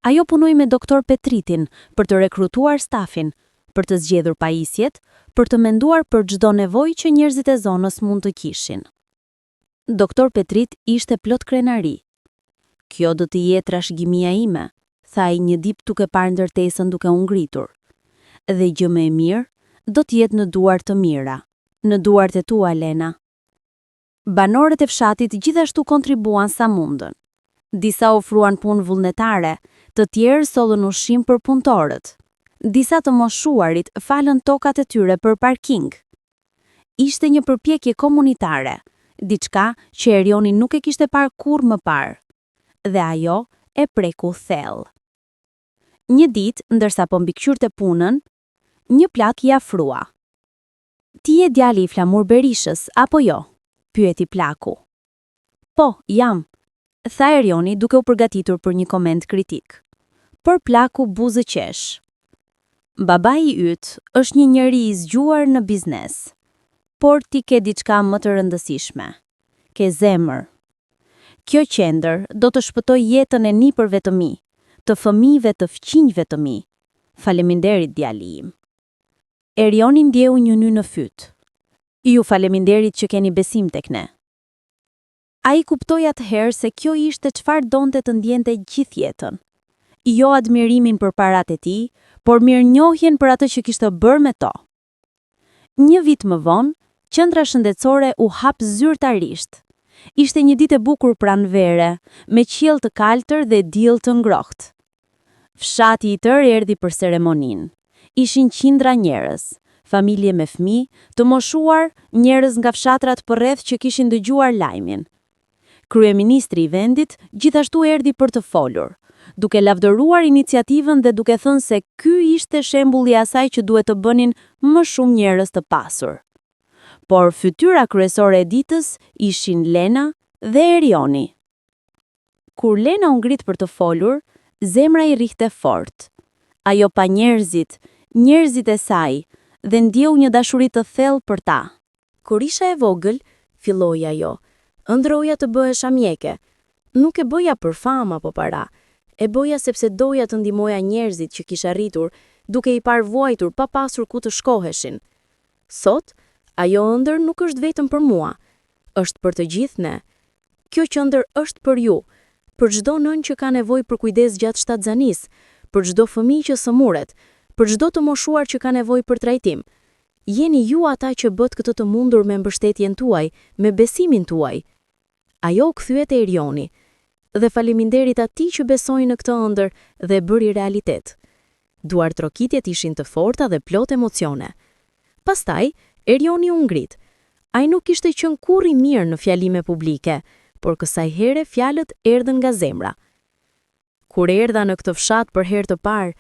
Ajo punoi me doktor Petritin për të rekrutuar stafin, për të zgjedhur pajisjet, për të menduar për çdo nevojë që njerëzit e zonës mund të kishin. Doktor Petrit ishte plot krenari. "Kjo do të jetë trashëgimia ime", tha ai një ditë duke parë ndërtesën duke u ngritur. "Dhe gjë më e mirë do të jetë në duar të mira, në duart e tua, Lena." Banorët e fshatit gjithashtu kontribuan sa mundën. Disa ofruan punë vullnetare, të tjerë sollën ushqim për punëtorët. Disa të moshuarit falën tokat e tyre për parking. Ishte një përpjekje komunitare, diçka që Erioni nuk e kishte parë kurrë më parë. Dhe ajo e preku thellë. Një ditë, ndërsa po mbikëqyrte punën, një plak i afrua. "Ti je djali i Flamur Berishës, apo jo?" pyeti plaku. "Po, jam", tha Erioni duke u përgatitur për një koment kritik. Por plaku buzë qesh. "Babai i yt është një njeri i zgjuar në biznes, por ti ke diçka më të rëndësishme. Ke zemër. Kjo qendër do të shpëtoj jetën e nipërve të mi, të fëmijëve të fqinjve të mi. Faleminderit, djali im." Erioni ndjeu një ny në fyt. "Ju faleminderit që keni besim tek ne." Ai kuptoi atëherë se kjo ishte çfarë donte të ndjente gjithë jetën. Jo admirimin për parat e tij, por mirënjohjen për atë që kishte bërë me to. Një vit më vonë, qendra shëndetësore u hap zyrtarisht. Ishte një ditë e bukur pranvere, me qiell të kaltër dhe diell të ngrohtë. Fshati i tërë erdhi për ceremoninë. Ishin qindra njerëz, familje me fëmijë, të moshuar, njerëz nga fshatrat përreth që kishin dëgjuar lajmin. Kryeministri i vendit gjithashtu erdhi për të folur, duke lavdëruar iniciativën dhe duke thënë se ky ishte shembulli i asaj që duhet të bënin më shumë njerëz të pasur. Por fytyra kryesore e ditës ishin Lena dhe Erioni. Kur Lena u ngrit për të folur, zemra i rrihte fort. Ajo pa njerëzit e saj, dhe ndjeu një dashuri të thellë për ta. "Kur isha e vogël", filloi ajo, "ëndroja të bëhesha mjeke. Nuk e bëja për famë apo para. E bëja sepse doja të ndihmoja njerëzit që kisha rritur, duke i parë vuajtur pa pasur ku të shkoheshin. Sot, ajo ëndër nuk është vetëm për mua, është për të gjithë ne. Kjo qendër është për ju, për çdo nën që ka nevojë për kujdes gjatë shtatzanisë, për çdo fëmijë që sëmuret, për çdo të moshuar që ka nevojë për trajtim. Jeni ju ata që bët këtë të mundur me mbështetjen tuaj, me besimin tuaj." Ajo u kthye te Erioni. "Dhe faleminderit atij që besoi në këtë ëndër dhe bëri realitet." Duart trokitjet ishin të forta dhe plot emocione. Pastaj, Erioni u ngrit. Ai nuk kishte qenë kurrë i mirë në fjalime publike, por kësaj here fjalët erdhën nga zemra. "Kur erdha në këtë fshat për herë të parë",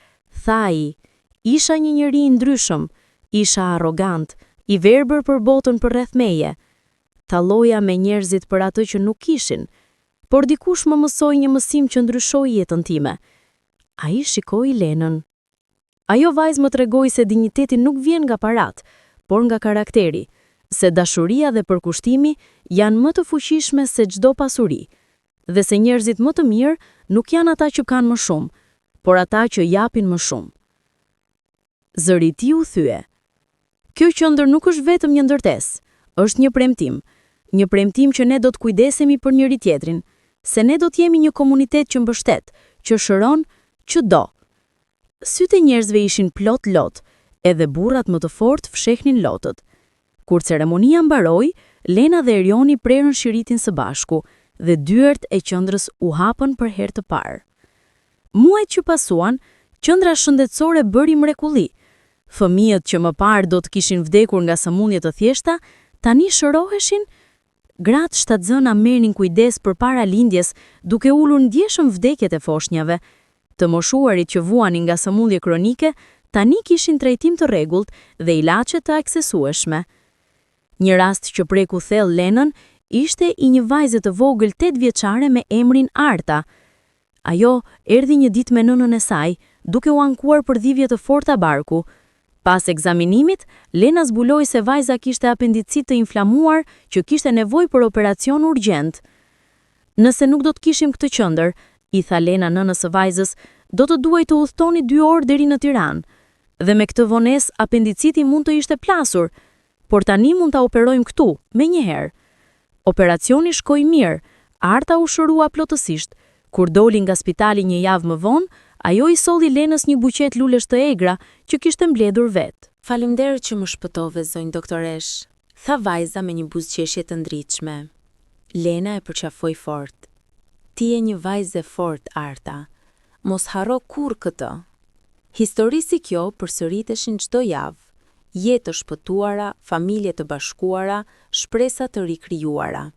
tha ai, "isha një njeri i ndryshëm, isha arrogant, i verbër për botën përreth meje. Talloja me njerëzit për atë që nuk kishin, por dikush më mësoi një mësim që ndryshoi jetën time." Ai shikoi Lenën. Ajo vajzë më tregoi se dinjiteti nuk vjen nga parat, por nga karakteri, se dashuria dhe përkushtimi janë më të fuqishme se çdo pasuri, dhe se njerëzit më të mirë nuk janë ata që kanë më shumë, por ata që japin më shumë. Zëri i tij u thye. "Kjo qendër nuk është vetëm një ndërtesë, është një premtim që ne do të kujdesemi për njëri tjetrin, se ne do të jemi një komunitet që mbështet, që shëron, që do." Sytë e njerëzve ishin plot lot, edhe burrat më të fortë fshehnin lotët. Kur ceremonia mbaroi, Lena dhe Erioni prerën shiritin së bashku dhe dyert e qendrës u hapën për herë të parë. Muajt që pasuan, qendra shëndetësore bëri mrekulli. Fëmijët që më parë do të kishin vdekur nga sëmundje të thjeshta, tani shëroheshin. Gratë shtatzëna merrnin kujdes përpara lindjes, duke ulur ndjeshëm vdekjet e foshnjave. Të moshuarit që vuanin nga sëmundje kronike, tani kishin trajtim të rregullt dhe ilaçe të aksesueshme. Një rast që preku thellë Lenën ishte i një vajze të vogël 8 vjeçare me emrin Arta. Ajo erdhi një ditë me nënën e saj, duke u ankuar për dhivje të forta barku. Pas ekzaminimit, Lena zbuloi se vajza kishte apendicit të inflamuar që kishte nevojë për operacion urgjent. Nëse nuk do të kishim këtë qendër, i tha Lena nënës së vajzës, do të duhej të udhtoni 2 orë deri në Tiranë. Dhe me këtë vonesë apendiciti mund të ishte plasur, por tani mund ta operojmë këtu, menjëherë. Operacioni shkoi mirë, Arta u shërua plotësisht. Kur doli nga spitali një javë më vonë, ajo i solli Lenës një buqet lulesh të egra që kishte mbledhur vetë. Faleminderit që më shpëtove, zonjë doktoresh, tha vajza me një buzëqeshje të ndritshme. Lena e përqafoi fort. Ti je një vajzë e fortë, Arta. Mos harro kurrë këtë. Histori si kjo përsëriteshin çdo javë. Jetë të shpëtuara, familje të bashkuara, shpresa të rikrijuara.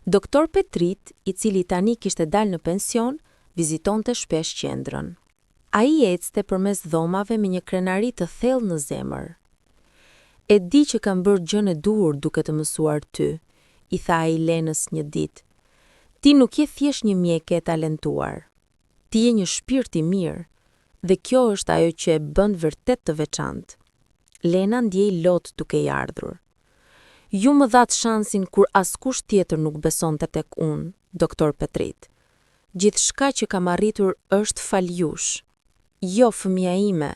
Doktor Petrit, i cili tani kishte dalë në pension, vizitonte shpesh qendrën. Ai ecte përmes dhomave me një krenari të thellë në zemër. E di që kam bërë gjën e dur duke të mësuar ty, i tha ai Lenës një ditë. Ti nuk je thjesht një mjeke e talentuar. Ti je një shpirt i mirë, dhe kjo është ajo që e bën vërtet të veçantë. Lena ndjej lot duke i ardhur. Ju më dhatë shansin kur askush tjetër nuk besonte tek unë, doktor Petrit. Gjithçka që kam arritur është fal jush. Jo, fëmia ime,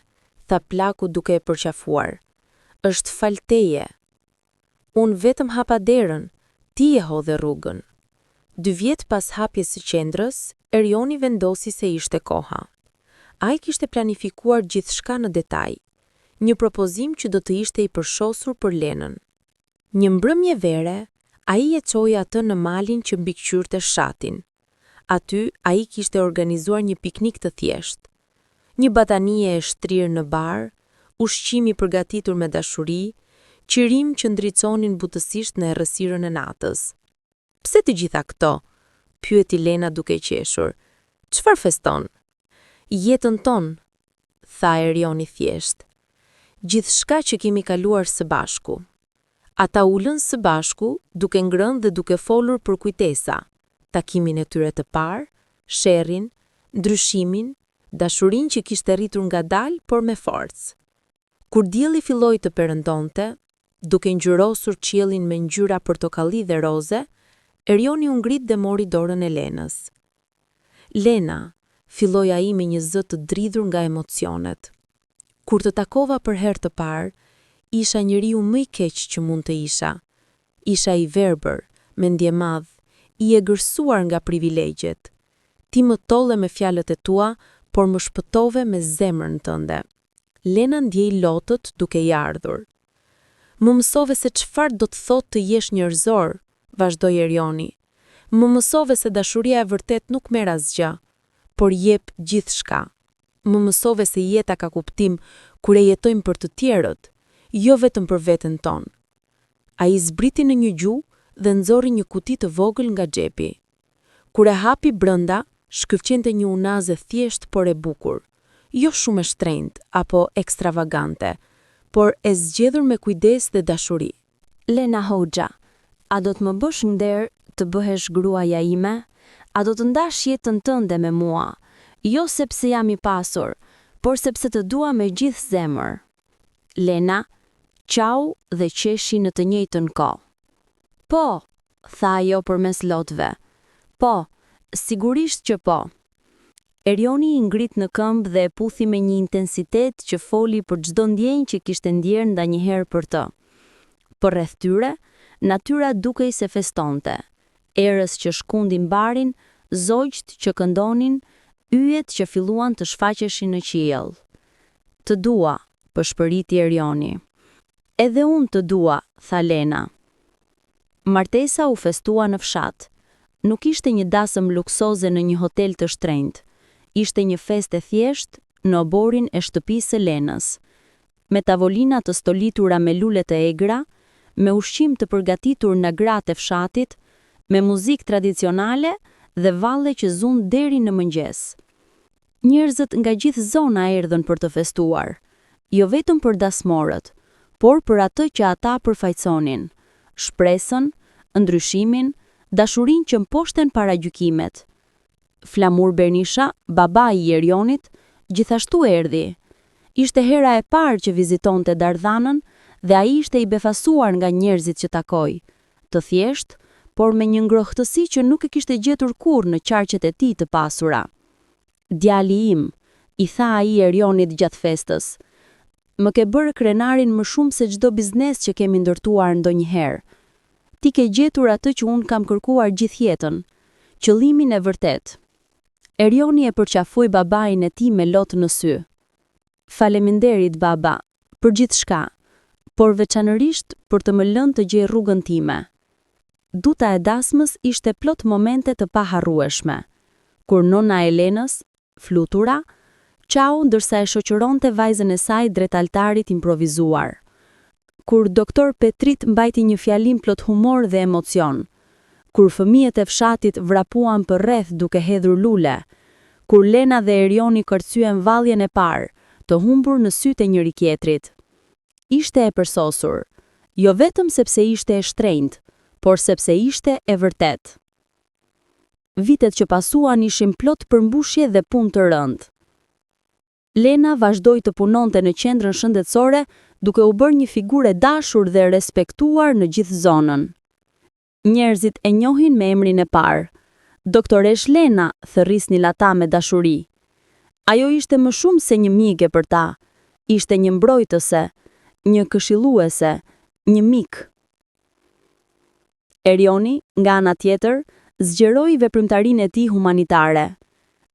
tha plaku duke e përqafuar. Është fal teje. Unë vetëm hapa derën, ti e hodhe rrugën. 2 vjet pas hapjes së qendrës, Erioni vendosi se ishte koha. Ai kishte planifikuar gjithçka në detaj. Një propozim që do të ishte i përshosur për Lenën. Një mbrëmje vere, ai e çoi atë në malin që mbikëqyrte shatin. Aty ai kishte organizuar një piknik të thjeshtë. Një batanie e shtrirë në bar, ushqim i përgatitur me dashuri, qirim që ndriconin butësisht në errësirën e natës. Pse të gjitha këto? Pyeti Lena duke qeshur. Çfarë feston? Jetën tonë, tha Erioni thjesht. Gjithçka që kemi kaluar së bashku. Ata ulën së bashku, duke ngrënë dhe duke folur për kujtesa, takimin e tyre të parë, sherrin, ndryshimin, dashurinë që kishte rritur ngadalë, por me forcë. Kur dielli filloi të perëndonte, duke ngjyrosur qiellin me ngjyra portokalli dhe roze, Erioni u ngrit dhe mori dorën e Lenës. Lena, filloi ai me një zë të dridhur nga emocionet. Kur të takova për herë të parë, isha njeriu më i keq që mund të isha. Isha i verbër, me ndjemadh, i egërsuar nga privilegjet. Ti më tolle me fjalët e tua, por më shpëtove me zemrën tënde. Lena ndjej lotët duke i ardhur. Më mësove se çfarë do të thotë të jesh njerëzor, vazhdoi Erioni. Më mësove se dashuria e vërtet nuk merr asgjë, por jep gjithçka. Më mësove se jeta ka kuptim kur e jetojmë për të tjerët, jo vetëm për veten tonë. Ai zbriti në një gjuhë dhe nxorri një kuti të vogël nga xhepi. Kur e hapi brenda, shkëlqente një unaze thjesht por e bukur, jo shumë e shtrenjtë apo ekstravagante, por e zgjedhur me kujdes dhe dashuri. Lena Hoxha, a do të më bësh nder të bëhesh gruaja ime? A do të ndash jetën tënde me mua? Jo sepse jam i pasur, por sepse të dua me gjithë zemër. Lena, qau dhe qeshi në të njëjtën kohë. Po, tha ajo përmes lotëve. Po, sigurisht që po. Erioni i ngrit në këmbë dhe e puthi me një intensitet që foli për çdo ndjenjë që kishte ndjerë ndonjëherë për të. Por rreth tyre, natyra dukej se festonte. Erës që shkundin barin, zogjt që këndonin, yjet që filluan të shfaqeshin në qiell. Të dua, përshpëriti Erioni. Edhe unë të dua, tha Lena. Martesa u festua në fshat. Nuk ishte një dasëm luksoze në një hotel të shtrenjtë. Ishte një festë e thjeshtë në oborin e shtëpisë së Lenës, me tavolina të stolitura me lule të egra, me ushqim të përgatitur nga gratë e fshatit, me muzikë tradicionale dhe valle që zun deri në mëngjes. Njerëzit nga gjithë zona erdhën për të festuar, jo vetëm për dasmorët, por për atë që ata përfaqësonin, shpresën, ndryshimin, dashurinë që mposhten para gjykimet. Flamur Bernisha, baba i Erionit, gjithashtu erdhi. Ishte hera e parë që vizitonte Dardhanën dhe ai ishte i befasuar nga njerëzit që takoi. Të thjesht, por me një ngrohtësi që nuk e kishte gjetur kurrë në qarqet e tij të pasura. Djali im, i tha ai Erionit gjatë festës, më ke bërë krenarin më shumë se çdo biznes që kemi ndërtuar ndonjëherë. Ti ke gjetur atë që unë kam kërkuar gjithë jetën, qëllimin e vërtet. Erioni e përqafoi babain e tij me lot në sy. Faleminderit baba, për gjithçka, por veçanërisht për të më lënë të gjej rrugën time. Duta e dasmës ishte plot momente të paharrueshme. Kur nona e Lenës, flutura, qau ndërsa e shoqëronte vajzën e saj drejt altarit improvizuar. Kur doktor Petrit mbajti një fjalim plot humor dhe emocion. Kur fëmijët e fshatit vrapuan për rreth duke hedhur lule. Kur Lena dhe Erioni kërcyen valljen e parë, të humbur në sytë e njëri tjetrit. Ishte e përsosur, jo vetëm sepse ishte e shtrenjtë, por sepse ishte e vërtet. Vitet që pasuan ishin plot përmbushje dhe punë të rëndë. Lena vazhdoi të punonte në qendrën shëndetësore duke u bërë një figurë e dashur dhe respektuar në gjithë zonën. Njerëzit e njohin me emrin e parë. Doktoresh Lena, thërrisnin ata me dashuri. Ajo ishte më shumë se një mike për ta. Ishte një mbrojtëse, një këshilluese, një mik. Erioni, nga ana tjetër, zgjeroi veprimtarinë e tij humanitare.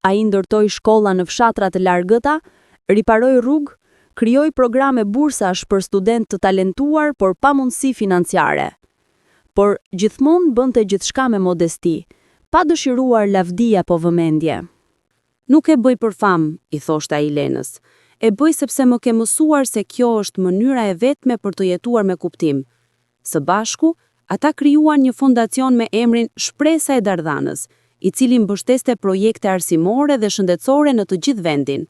Ai ndërtoi shkolla në fshatra të largëta, riparoi rrugë, krijoi programe bursash për studentë të talentuar por pa mundësi financiare. Por gjithmonë bënte gjithçka me modesti, pa dëshiruar lavdi apo vëmendje. Nuk e bëj për famë, i thoshte ai Lenës. E bëj sepse më ke mësuar se kjo është mënyra e vetme për të jetuar me kuptim. Së bashku, ata krijuan një fondacion me emrin Shpresa e Dardhanës, i cili mbështeste projekte arsimore dhe shëndetësore në të gjithë vendin.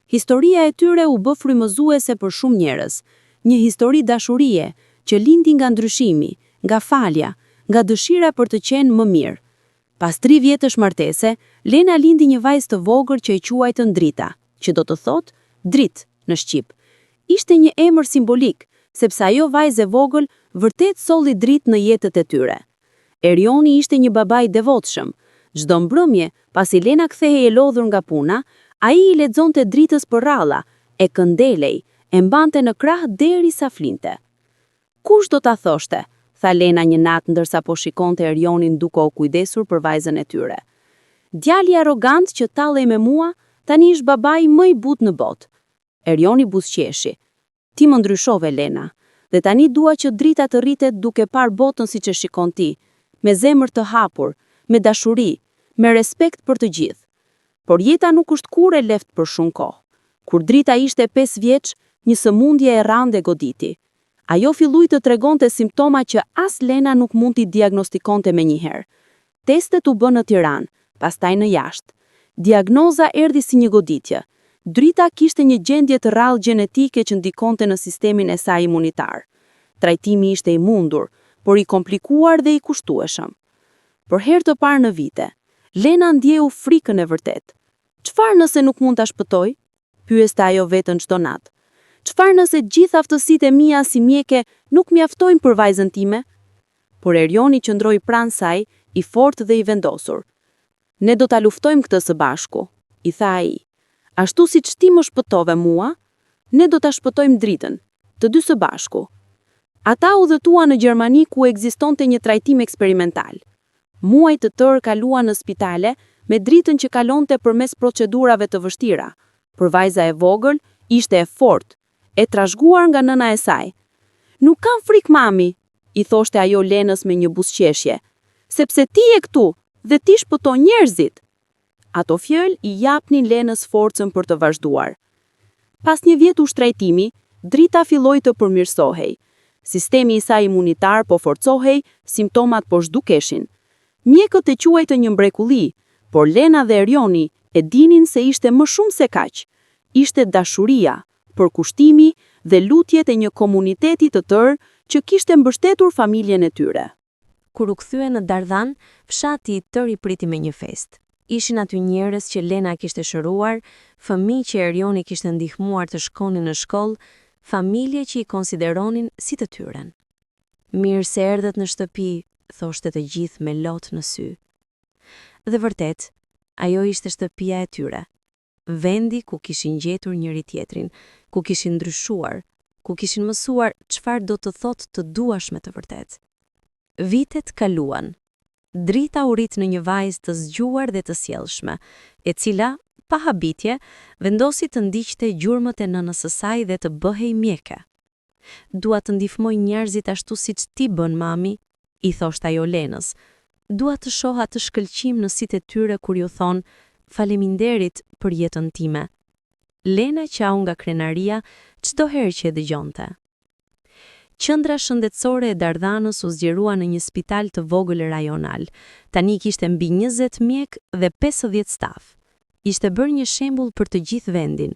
Historia e tyre u bë frymëzuese për shumë njerëz, një histori dashurie që lindi nga ndryshimi, nga falja, nga dëshira për të qenë më mirë. Pas 3 vjetësh martese, Lena lindi një vajzë të vogël që i quajtën Drita, që do të thotë dritë në shqip. Ishte një emër simbolik, sepse ajo vajzë e vogël vërtet solli dritë në jetët e tyre. Erioni ishte një babai devotshëm. Çdo mbrëmje, pasi Lena kthehej e lodhur nga puna, ai i lexonte Dritës përralla, e këndelej, e mbante në krah derisa flinte. Kush do ta thoshte? Tha Lena një natë ndërsa po shikonte Erionin duke u kujdesur për vajzën e tyre. Djali arrogant që tallej me mua, tani është babai më i butë në botë. Erioni buzëqeshi. Ti më ndryshove, Lena, dhe tani dua që Drita të rritet duke parë botën siç e shikon ti, me zemër të hapur, me dashuri, me respekt për të gjithë. Por jeta nuk është kurrë e lehtë për shumë kohë. Kur Drita ishte 5 vjeç, një sëmundje e rande goditi. Ajo fillui të tregonte simptoma që as Lena nuk mund t'i diagnostikonte menjëherë. Testet u bën në Tiranë, pastaj në jashtë. Diagnoza erdhi si një goditje. Drita kishte një gjendje të rrallë gjenetike që ndikonte në sistemin e saj imunitar. Trajtimi ishte i mundur, por i komplikuar dhe i kushtueshëm. Për herë të parë në vite, Lena ndjeu frikën e vërtet. Çfarë nëse nuk mund ta shpëtoj? Pyeste ajo veten çdo natë. Çfarë nëse gjithë aftësitë e mia si mjeke nuk mjaftojnë për vajzën time? Por Erioni qëndroi pranë saj, i fortë dhe i vendosur. Ne do ta luftojmë këtë së bashku, i tha ai. Ashtu siç ti më shpëtove mua, ne do ta shpëtojmë Dritën, të dy së bashku. Ata udhëtuan në Gjermani ku ekzistonte një trajtim eksperimental. Muaj të tërë kaluan në spitale me Dritën që kalonte përmes procedurave të vështira. Por vajza e vogël ishte e fortë, e trashëguar nga nëna e saj. Nuk kam frikë, mami, I thoshte ajo Lenës me një buzëqeshje. Sepse ti je këtu dhe ti shpëton njerëzit. Ato fjalë I japnin Lenës forcën për të vazhduar. Pas një vit ushtrajtimi, drita filloi të përmirësohej. Sistemi I saj imunitar po forcohej, simptomat po zhdukeshin. Mjekët e quajtën një mrekulli, por Lena dhe Erioni e dinin se ishte më shumë se kaq. Ishte dashuria, përkushtimi dhe lutjet e një komuniteti të tërë që kishte mbështetur familjen e tyre. Kur u kthye në Dardhan, fshati I tërë I priti me një festë. Ishin aty njerëz që Lena kishte shëruar, fëmijë që Erioni kishte ndihmuar të shkonin në shkollë, familje që I konsideronin si të tyren. Mirë se erdhët në shtëpi, thoshte të gjithë me lot në sy. Dhe vërtet, ajo ishte shtëpia e tyre. Vendi ku kishin gjetur njëri tjetrin, ku kishin ndryshuar, ku kishin mësuar çfarë do të thotë të duash me të vërtet. Vitet kaluan. Drita u rit në një vajzë të zgjuar dhe të sjellshme, e cila, pa habitje, vendosi të ndiqte gjurmët e nënës së saj dhe të bëhej mjeke. Dua të ndihmoj njerëzit ashtu siç ti bën, mami, I thoshte ajo Lenës. Dua të shoha të shkëlqim në sytë e tyre kur ju thon faleminderit për jetën time. Lena qau nga krenaria çdo herë që e dëgjonte. Qendra shëndetësore e Dardhanës u zgjerua në një spital të vogël rajonal. Tani kishte mbi 20 mjek dhe 50 staf. Ishte bërë një shembull për të gjithë vendin,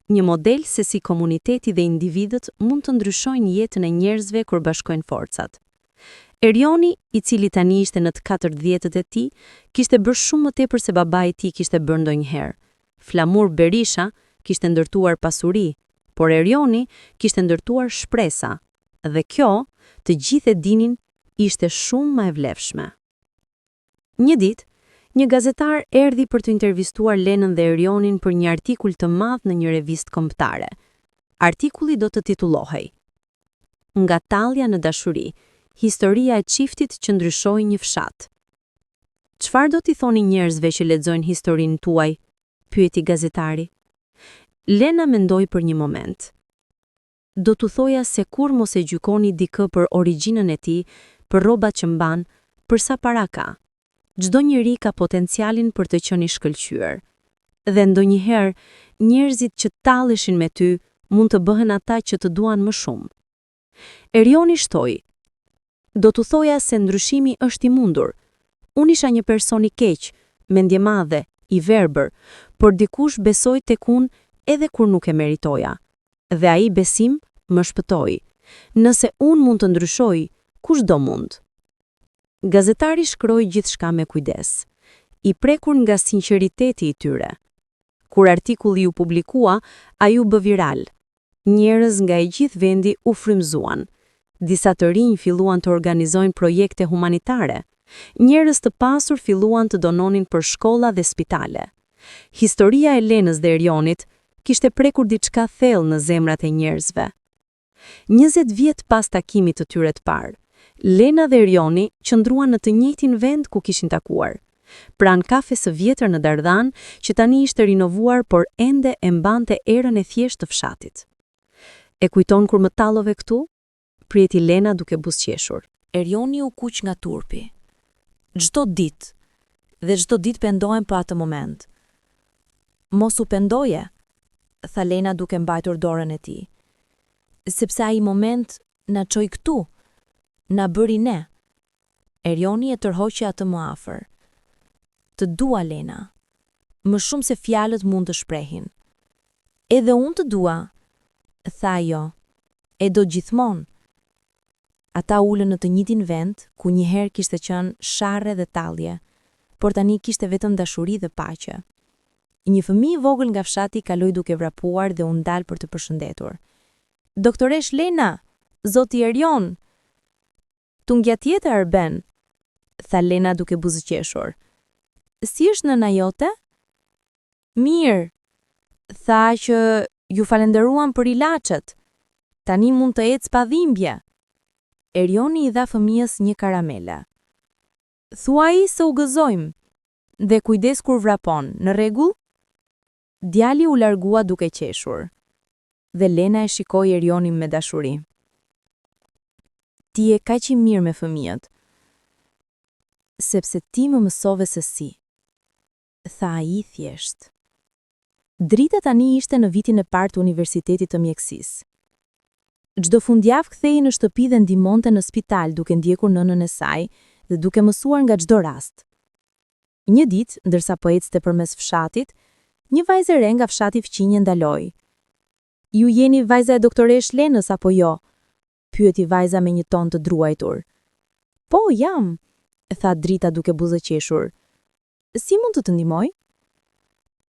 një model se si komuniteti dhe individët mund të ndryshojnë jetën e njerëzve kur bashkojnë forcat. Erioni, I cili tani ishte në të 40-të e tij, kishte bërë shumë më tepër se babai I tij kishte bërë ndonjëherë. Flamur Berisha kishte ndërtuar pasuri, por Erioni kishte ndërtuar shpresa. Dhe kjo, të gjithë e dinin, ishte shumë më e vlefshme. Një ditë, një gazetar erdhi për të intervistuar Lenën dhe Erionin për një artikull të madh në një revistë kombëtare. Artikulli do të titullohej Nga tallja në dashuri, historia e çiftit që ndryshoi një fshat. Çfarë do t'i thoni njerëzve që lexojnë historinë tuaj? Pyeti gazetari. Lena mendoi për një moment. Do t'u thoja se kur mos e gjykoni dikë për origjinën e tij, për rrobat që mban, për sa para ka. Çdo njeri ka potencialin për të qenë I shkëlqyer. Dhe ndonjëherë, njerëzit që talleshin me ty mund të bëhen ata që të duan më shumë. Erioni shtoi. Do t'u thoja se ndryshimi është I mundur. Unë isha një person I keq, mendje madhe, I verbër, por dikush besoi tek unë edhe kur nuk e meritoja. Dhe ai besim më shpëtoi. Nëse unë mund të ndryshoj, kush do mund? Gazetari shkroi gjithçka me kujdes, I prekur nga sinqeriteti I tyre. Kur artikulli u publikua, ai u bë viral. Njerëz nga I gjithë vendi u frymëzuan. Disa të rinj filluan të organizojnë projekte humanitare. Njerëz të pasur filluan të dononin për shkolla dhe spitale. Historia e Lenës dhe Erionit kishte prekur diçka thellë në zemrat e njerëzve. 20 vjet pas takimit të tyre të parë, Lena dhe Erioni qëndruan në të njëjtin vend ku kishin takuar, pranë kafes së vjetër në Dardhan, që tani ishte rinovuar por ende e mbante erën e thjeshtë të fshatit. E kujton kur më tallove këtu? Prieti Lena duke buzëqeshur. Erioni u kuq nga turpi. Çdo ditë, dhe çdo ditë pendohem për atë moment. Mos u pendoje, tha Lena duke mbajtur dorën e tij. Sepse ai moment na çoi këtu, na bëri ne. Erioni e tërhoqi atë më afër. Të dua, Lena, më shumë se fjalët mund të shprehin. Edhe unë të dua, tha ajo, e do gjithmonë. Ata ulën në të njëjtin vend, ku njëherë kishte qenë sharre dhe tallje, por tani kishte vetëm dashuri dhe paqe. Një fëmijë I vogël nga fshati kaloi duke vrapuar dhe u ndal për të përshëndetur. Doktoresh Lena, zoti Erion. Tungja tjetër Arben, tha Lena duke buzëqeshur. Si është nëna jote? Mirë, tha që ju falenderuam për ilaçet. Tani mund të ecë pa dhimbje. Erioni I dha fëmijës një karamele. Thuaj se u gëzojmë, dhe kujdes kur vrapon, në rregull? Djali u largua duke qeshur, dhe Lena e shikoi Erionin me dashuri. ti je kaq i mirë me fëmijët. Sepse ti më mësove se si, tha ai thjesht. Drita tani ishte në vitin e parë të universitetit të mjekësisë. Çdo fundjavë kthehej në shtëpi dhe ndihmonte në spital duke ndjekur nënën e saj dhe duke mësuar nga çdo rast. Një ditë, ndërsa po ecte përmes fshatit, një vajzë e re nga fshati fqinje ndaloi. Ju jeni vajza e doktoresh Lenës apo jo? Pyeti vajza me një ton të druajtur. Po, jam, tha Drita duke buzëqeshur. Si mund të ndihmoj?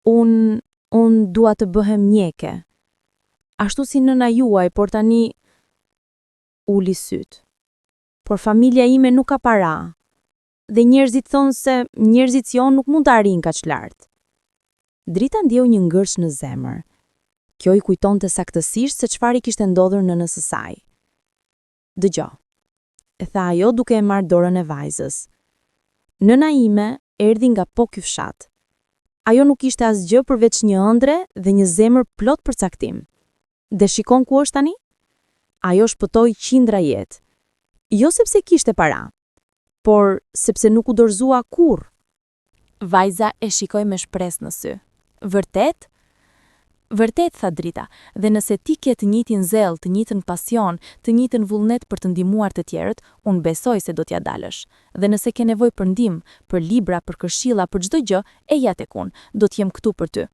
Unë dua të bëhem mjeke. Ashtu si nëna juaj, por tani uli syt. Por familja ime nuk ka para. Dhe njerëzit thonë se njerëzit jon nuk mund të arrijnë kaq lart. Drita ndjeu një ngërsh në zemër. Kjo i kujtonte saktësisht se çfarë i kishte ndodhur nënës së saj. Dëgjoj, e tha ajo duke e marrë dorën e vajzës. Nëna ime erdhi nga po ky fshat. Ajo nuk ishte asgjë përveç një ëndre dhe një zemër plot përcaktim. Dhe shikon ku është tani? Ajo shpëtoi qindra jetë. Jo sepse kishte para, por sepse nuk u dorëzua kurrë. Vajza e shikoi me shpresë në sy. Vërtet? Vërtet, tha Drita, dhe nëse ti ke të njëjtin zell, të njëjtin pasion, të njëjtin vullnet për të ndihmuar të tjerët, unë besoj se do t'ja dalësh. Dhe nëse ke nevojë për ndihmë, për libra, për këshilla, për çdo gjë, eja tek unë, do të jem këtu për ty.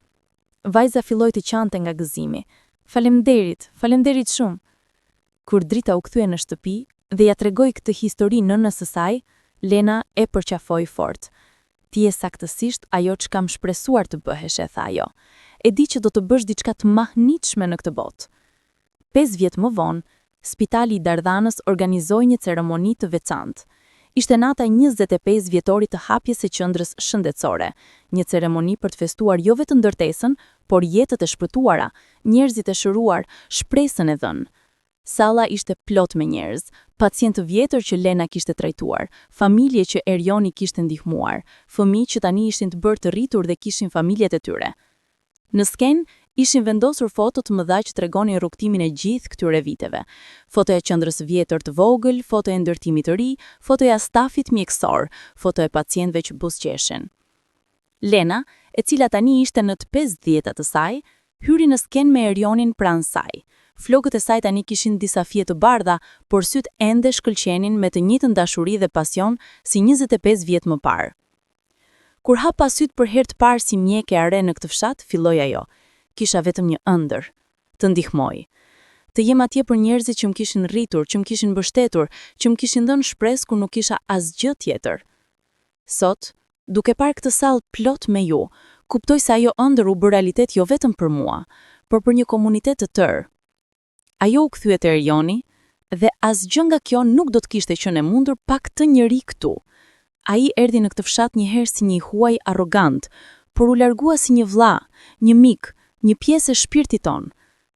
Vajza filloi të qante nga gëzimi. Faleminderit shumë. Kur Drita u kthye në shtëpi dhe ja tregoi këtë histori nënës së saj, Lena e përqafoi fort. Ti je saktësisht ajo që kam shpresuar të bëhesh, e tha ajo. E di që do të bësh diçka të mahnitshme në këtë botë. 5 vjet më vonë, Spitali i Dardhanës organizoi një ceremoni të veçantë. Ishte nata 25 vjetorit të hapjes së qendrës shëndetësore, një ceremoni për të festuar jo vetëm ndërtesën, por jetët e shpëtuara, njerëzit e shëruar, shpresën e dhënë. Salla ishte plot me njerëz, pacientë vjetër që Lena kishte trajtuar, familje që Erioni kishte ndihmuar, fëmijë që tani ishin të bërë të rritur dhe kishin familjet e tyre. Në skenë ishin vendosur foto të mëdha që tregonin rrugtimin e gjithë këtyre viteve. Foto e qendrës vjetër të vogël, foto e ndërtimit të ri, foto e stafit mjekësor, foto e pacientëve që buzëqeshin. Lena, e cila tani ishte në të 50 të saj, hyri në skenë me Erionin pranë saj. Flokët e saj tani kishin disa fije të bardha, por syt ende shkëlqenin me të njëjtën dashuri dhe pasion si 25 vjet më parë. Kur hapa syt për herë të parë si mjeke e re në këtë fshat, filloi ajo. Kisha vetëm një ëndër, të ndihmoj. Të jem atje për njerëzit që më kishin rritur, që më kishin mbështetur, që më kishin dhënë shpresë kur nuk kisha asgjë tjetër. Sot, duke parë këtë sallë plot me ju, kuptoj se ajo ëndër u bë realitet jo vetëm për mua, por për një komunitet të tërë. Ajo u kthye te Erioni dhe asgjë nga kjo nuk do të kishte qenë e mundur pa këtë njerëz këtu. Ai erdhi në këtë fshat një herë si një huaj arrogant, por u largua si një vlla, një mik, një pjesë e shpirtit ton.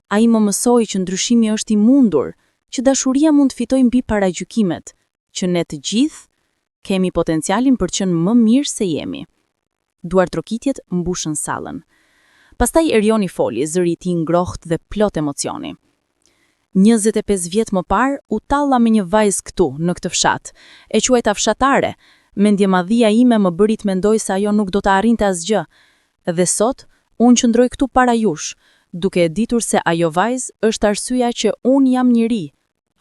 Ai më mësoi që ndryshimi është i mundur, që dashuria mund të fitojë mbi paragjykimet, që ne të gjithë kemi potencialin për të qenë më mirë se jemi. Duartrokitjet mbushën sallën. Pastaj Erioni foli, zëri i tij ngrohtë dhe plot emocioni. 25 vjet më parë u talla me një vajzë këtu në këtë fshat. E quajta fshatare. Mendjemadhia ime më bëri të mendoj se ajo nuk do të arrinte asgjë. Dhe sot unë qëndroj këtu para jush, duke e ditur se ajo vajzë është arsyeja që unë jam njeri.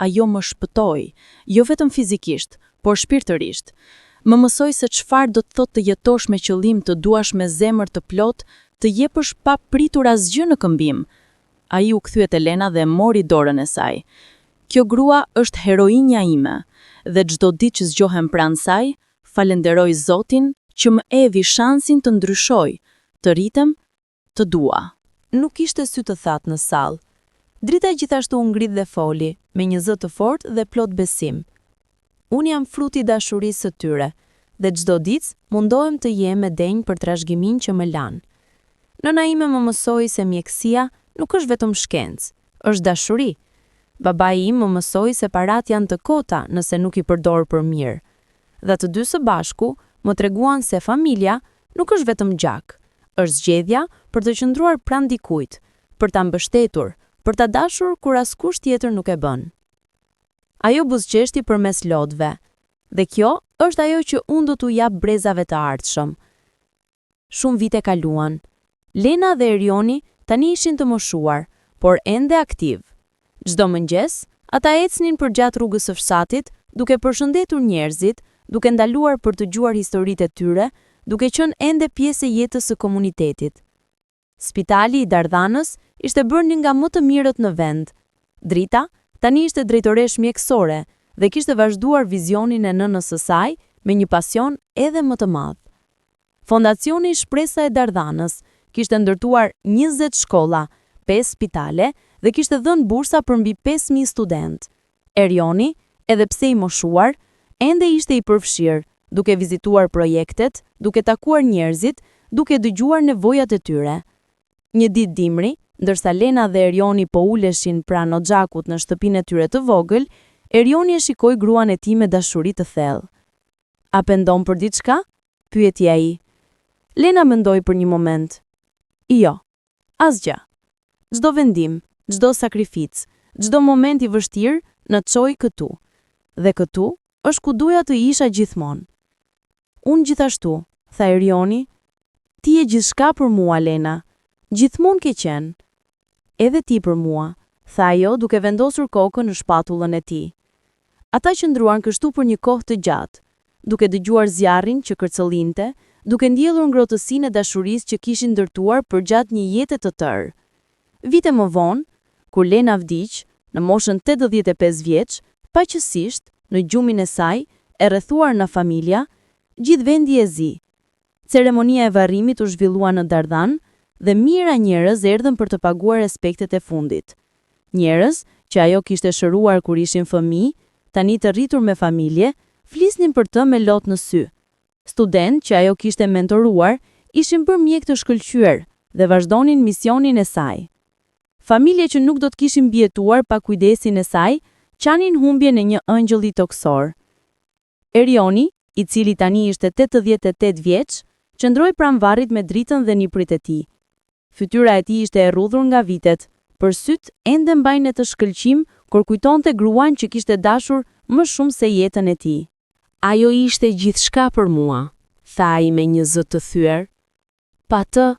Ajo më shpëtoi, jo vetëm fizikisht, por shpirtërisht. Më mësoi se çfarë do të thotë të jetosh me qëllim, të duash me zemër të plot, të jepësh pa pritur asgjë në këmbim. Ai u kthye te Lena dhe mori dorën e saj. Kjo grua është heroinja ime, dhe çdo ditë që zgjohem pranë saj, falenderoj Zotin që më evi shansin të ndryshoj, të rritem, të dua. Nuk ishte sy të thatë në sallë. Drita gjithashtu u ngrit dhe foli, me një zë të fortë dhe plot besim. Unë jam fruti i dashurisë së tyre, dhe çdo ditë mundohem të jem me denjë për trashëgimin që më lanë. Nëna ime më mësoi se mjekësia nuk është vetëm shkencë, është dashuri. Babai im më mësoi se parat janë të kota nëse nuk i përdor për mirë. Dhe të dy së bashku më treguan se familja nuk është vetëm gjak, është zgjedhja për të qëndruar pranë dikujt, për ta mbështetur, për ta dashur kur askush tjetër nuk e bën. Ajo buzëqeshti përmes lodhve. Dhe kjo është ajo që unë do t'u jap brezave të ardhshëm. Shumë vite kaluan. Lena dhe Erioni tani ishin të moshuar, por ende aktiv. Çdo mëngjes, ata ecnin përgjatë rrugës së fshatit, duke përshëndetur njerëzit, duke ndaluar për të dëgjuar historitë e tyre, duke qenë ende pjesë e jetës së komunitetit. Spitali i Dardhanës ishte bërë një nga më të mirët në vend. Drita tani ishte drejtoresh mjekësore dhe kishte vazhduar vizionin e nënës së saj me një pasion edhe më të madh. Fondacioni Shpresa e Dardhanës kishte ndërtuar 20 shkolla, 5 spitale dhe kishte dhënë bursa për mbi 5.000 student. Erioni, edhe pse i moshuar, ende ishte i përfshirë, duke vizituar projektet, duke takuar njerëzit, duke dëgjuar nevojat e tyre. Një ditë dimri, ndërsa Lena dhe Erioni po uleshin pranë oxhakut në shtëpinë e tyre të vogël, Erioni e shikoi gruan e tij me dashuri të thellë. "A pendon për diçka?" pyeti ai. Lena mendoi për një moment. "Jo, asgjë. Çdo vendim, çdo sakrificë, çdo moment i vështirë na çoi këtu. Dhe këtu është ku doja të isha gjithmonë." "Unë gjithashtu," tha Erioni. "Ti je gjithçka për mua, Lena. Gjithmonë ke qenë." "Edhe ti për mua," tha ajo duke vendosur kokën në shpatullën e tij. Ata qëndruan kështu për një kohë të gjatë, duke dëgjuar zjarrin që kërcëllinte, duke ndjellur ngrohtësinë e dashurisë që kishin ndërtuar përgjatë një jete të tërë. Vite më vonë, kur Lena vdiq, në moshën 85 vjeç, paqësisht, në gjumin e saj, e rrethuar nga familja, gjithë vendi e zi. Ceremonia e varrimit u zhvillua në Dardhan dhe mijëra njerëz erdhën për të paguar respektet e fundit. Njerëz që ajo kishte shëruar kur ishin fëmijë, tani të rritur me familje, flisnin për të me lot në sy. Student që ajo kishte mentoruar, ishin bërë mjek të shkëlqyer dhe vazhdonin misionin e saj. Familje që nuk do të kishin mbijetuar pa kujdesin e saj, qanin humbjen e një ëngjëlli toksor. Erioni, i cili tani ishte 88 vjeç, qëndroi pranë varrit me Dritën dhe niprit e tij. Fytyra e tij ishte e rrudhur nga vitet, për syt ende mbajnë të shkëlqim kur kujtonte gruan që kishte dashur më shumë se jetën e tij. "Ajo ishte gjithçka për mua," tha ai me një zë të thyer. "Pa të,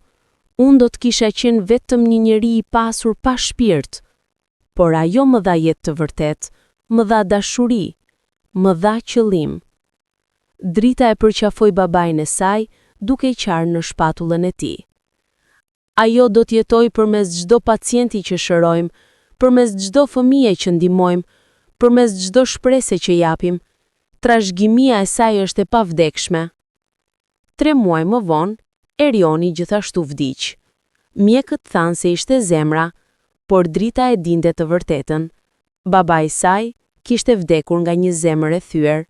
unë do të kisha qenë vetëm një njeri i pasur pa shpirt, por ajo më dha jetë të vërtet, më dha dashuri, më dha qëllim." Drita e përqafoi babain e saj, duke i qarë në shpatullën e tij. "Ajo do të jetojë përmes çdo pacienti që shërojmë, përmes çdo fëmije që ndihmojmë, përmes çdo shprese që japim. Trashëgimia e saj është e pavdekshme." 3 muaj më vonë, Erioni gjithashtu vdiq. Mjekët thanë se ishte zemra, por Drita e dinte të vërtetën. Babai i saj kishte vdekur nga një zemër e thyer.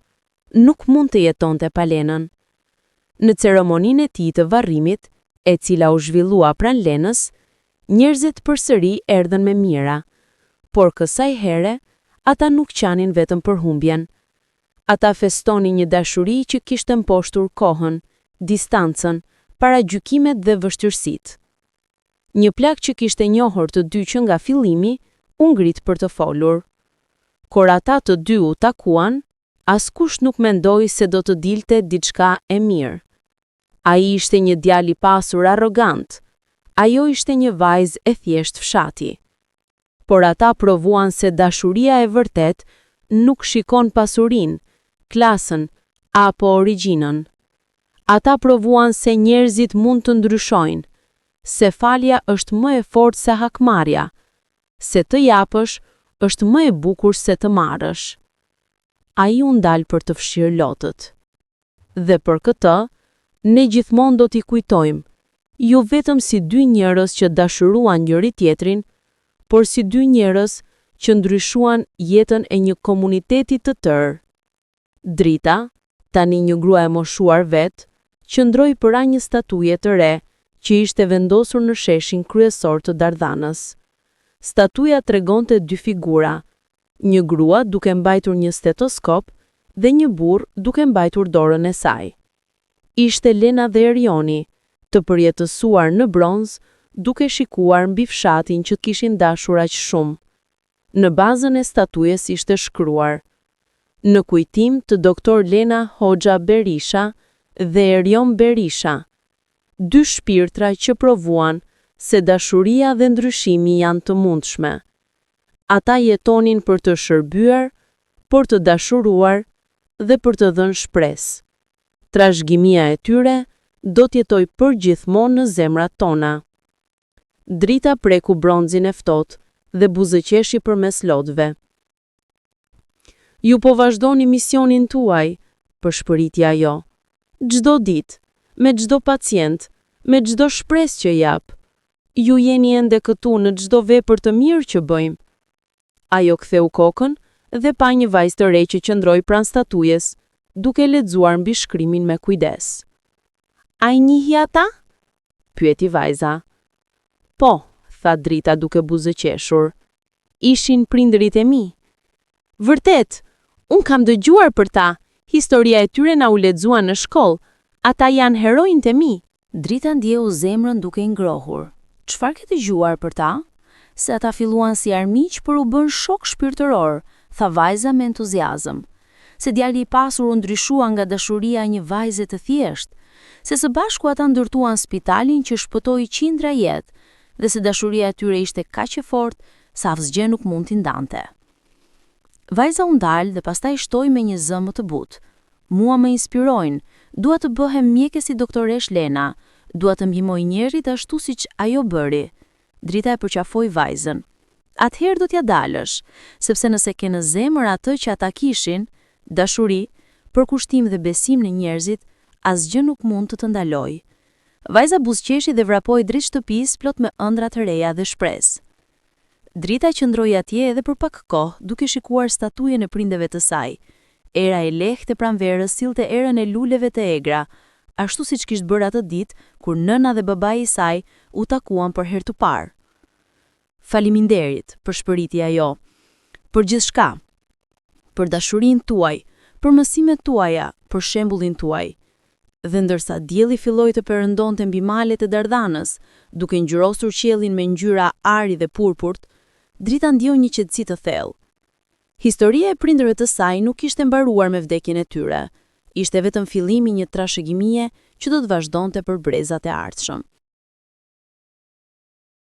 Nuk mund të jetonte pa Lenën. Në ceremoninë e tij të varrimit, e cila u zhvillua pranë Lenës, njerëzit përsëri erdhën me mira, por kësaj here ata nuk qanin vetëm për humbjen. Ata festonin një dashuri që kishte mposhtur kohën, distancën, paragjykimet dhe vështirësitë. Një plak që kishte njohur të dy që nga fillimi, u ngrit për të folur. Kur ata të dy u takuan, askush nuk mendoi se do të dilte diçka e mirë. Ai ishte një djalë i pasur arrogant, ajo ishte një vajzë e thjesht fshati. Por ata provuan se dashuria e vërtet nuk shikon pasurinë, klasën apo origjinën. Ata provuan se njerëzit mund të ndryshojnë, se falja është më e fortë se hakmarrja, se të japësh është më e bukur se të marrësh. Ai u ndal për të fshirë lotët. Dhe për këtë, ne gjithmonë do t'i kujtojmë, jo vetëm si dy njerëz që dashuruan njëri tjetrin, por si dy njerëz që ndryshuan jetën e një komuniteti të tërë. Drita, tani një grua e moshuar vet, qëndroi para një statuje të re që ishte vendosur në sheshin kryesor të Dardhanës. Statuja tregonte dy figura, një grua duke mbajtur një stetoskop dhe një burr duke mbajtur dorën e saj. Ishte Lena dhe Erioni, të përjetësuar në bronz, duke shikuar mbi fshatin që kishin dashur aq shumë. Në bazën e statujes ishte shkruar: Në kujtim të Dr. Lena Hoxha Berisha dhe Erion Berisha, dy shpirtra që provuan se dashuria dhe ndryshimi janë të mundshme. Ata jetonin për të shërbyer, për të dashuruar dhe për të dhënë shpresë. Trashëgimia e tyre do të jetojë përgjithmonë në zemrat tona. Drita preku bronzin e ftohtë dhe buzëqeshi përmes lotëve. Ju po vazhdoni misionin tuaj, përshpëriti ajo. Çdo ditë, me çdo pacient, me çdo shpresë që jap. Ju jeni ende këtu në çdo vepër të mirë që bëjmë. Ajo ktheu kokën dhe pa një vajzë të re që qëndroi pranë statujes, duke lexuar mbi shkrimin me kujdes. A i njihi ata? Pyeti vajza. Po, tha Drita duke buzëqeshur. Ishin prindërit e mi. Vërtet, unë kam dëgjuar për ta. Historia e tyre na u lexua në shkollë. Ata janë heronjtë e mi. Drita ndjeu zemrën duke i ngrohur. Çfarë ke dëgjuar për ta? Se ata filluan si armiq, por u bën shok shpirtëror, tha vajza me entuziazëm. Se djali i pasur u ndryshua nga dashuria e një vajze të thjeshtë, se së bashku ata ndërtuan spitalin që shpëtoi qindra jetë, dhe se dashuria e tyre ishte kaq e fortë sa asgjë nuk mund t'i ndante. Vajza u ndal dhe pastaj shtoi me një zë më të butë. Mua më inspirojnë, dua të bëhem mjeke si doktoresh Lena, dua të ndihmoj njerëzit ashtu siç ajo bëri. Drita e përqafoi vajzën. Atëherë do t'ja dalësh, sepse nëse ke në zemër atë që ata kishin, dashuri, përkushtim dhe besim në njerëzit, asgjë nuk mund të të ndalojë. Vajza buzëqeshi dhe vrapoi dritë shtëpisë plot me ëndra të reja dhe shpresë. Drita qëndroi atje edhe për pak kohë, duke shikuar statujen e prindeve të saj. Era e lehtë e pranverës sillte erën e luleve të egra, ashtu siç kishte bërë atë ditë kur nëna dhe babai i saj u takuan për herë të parë. Faleminderit, përshpëriti ajo, për gjithçka, për dashurinë tuaj, për mësimet tuaja, për shembullin tuaj. Dhe ndërsa dielli filloi të perëndonte mbi malet e Dardanës, duke ngjyrosur qiellin me ngjyra ari dhe purpurt, Drita ndjeu një qetësi të thellë. Historia e prindërve të saj nuk ishte mbaruar me vdekjen e tyre. Ishte vetëm fillimi një trashëgimie që do të vazhdonte për brezat e ardhshëm.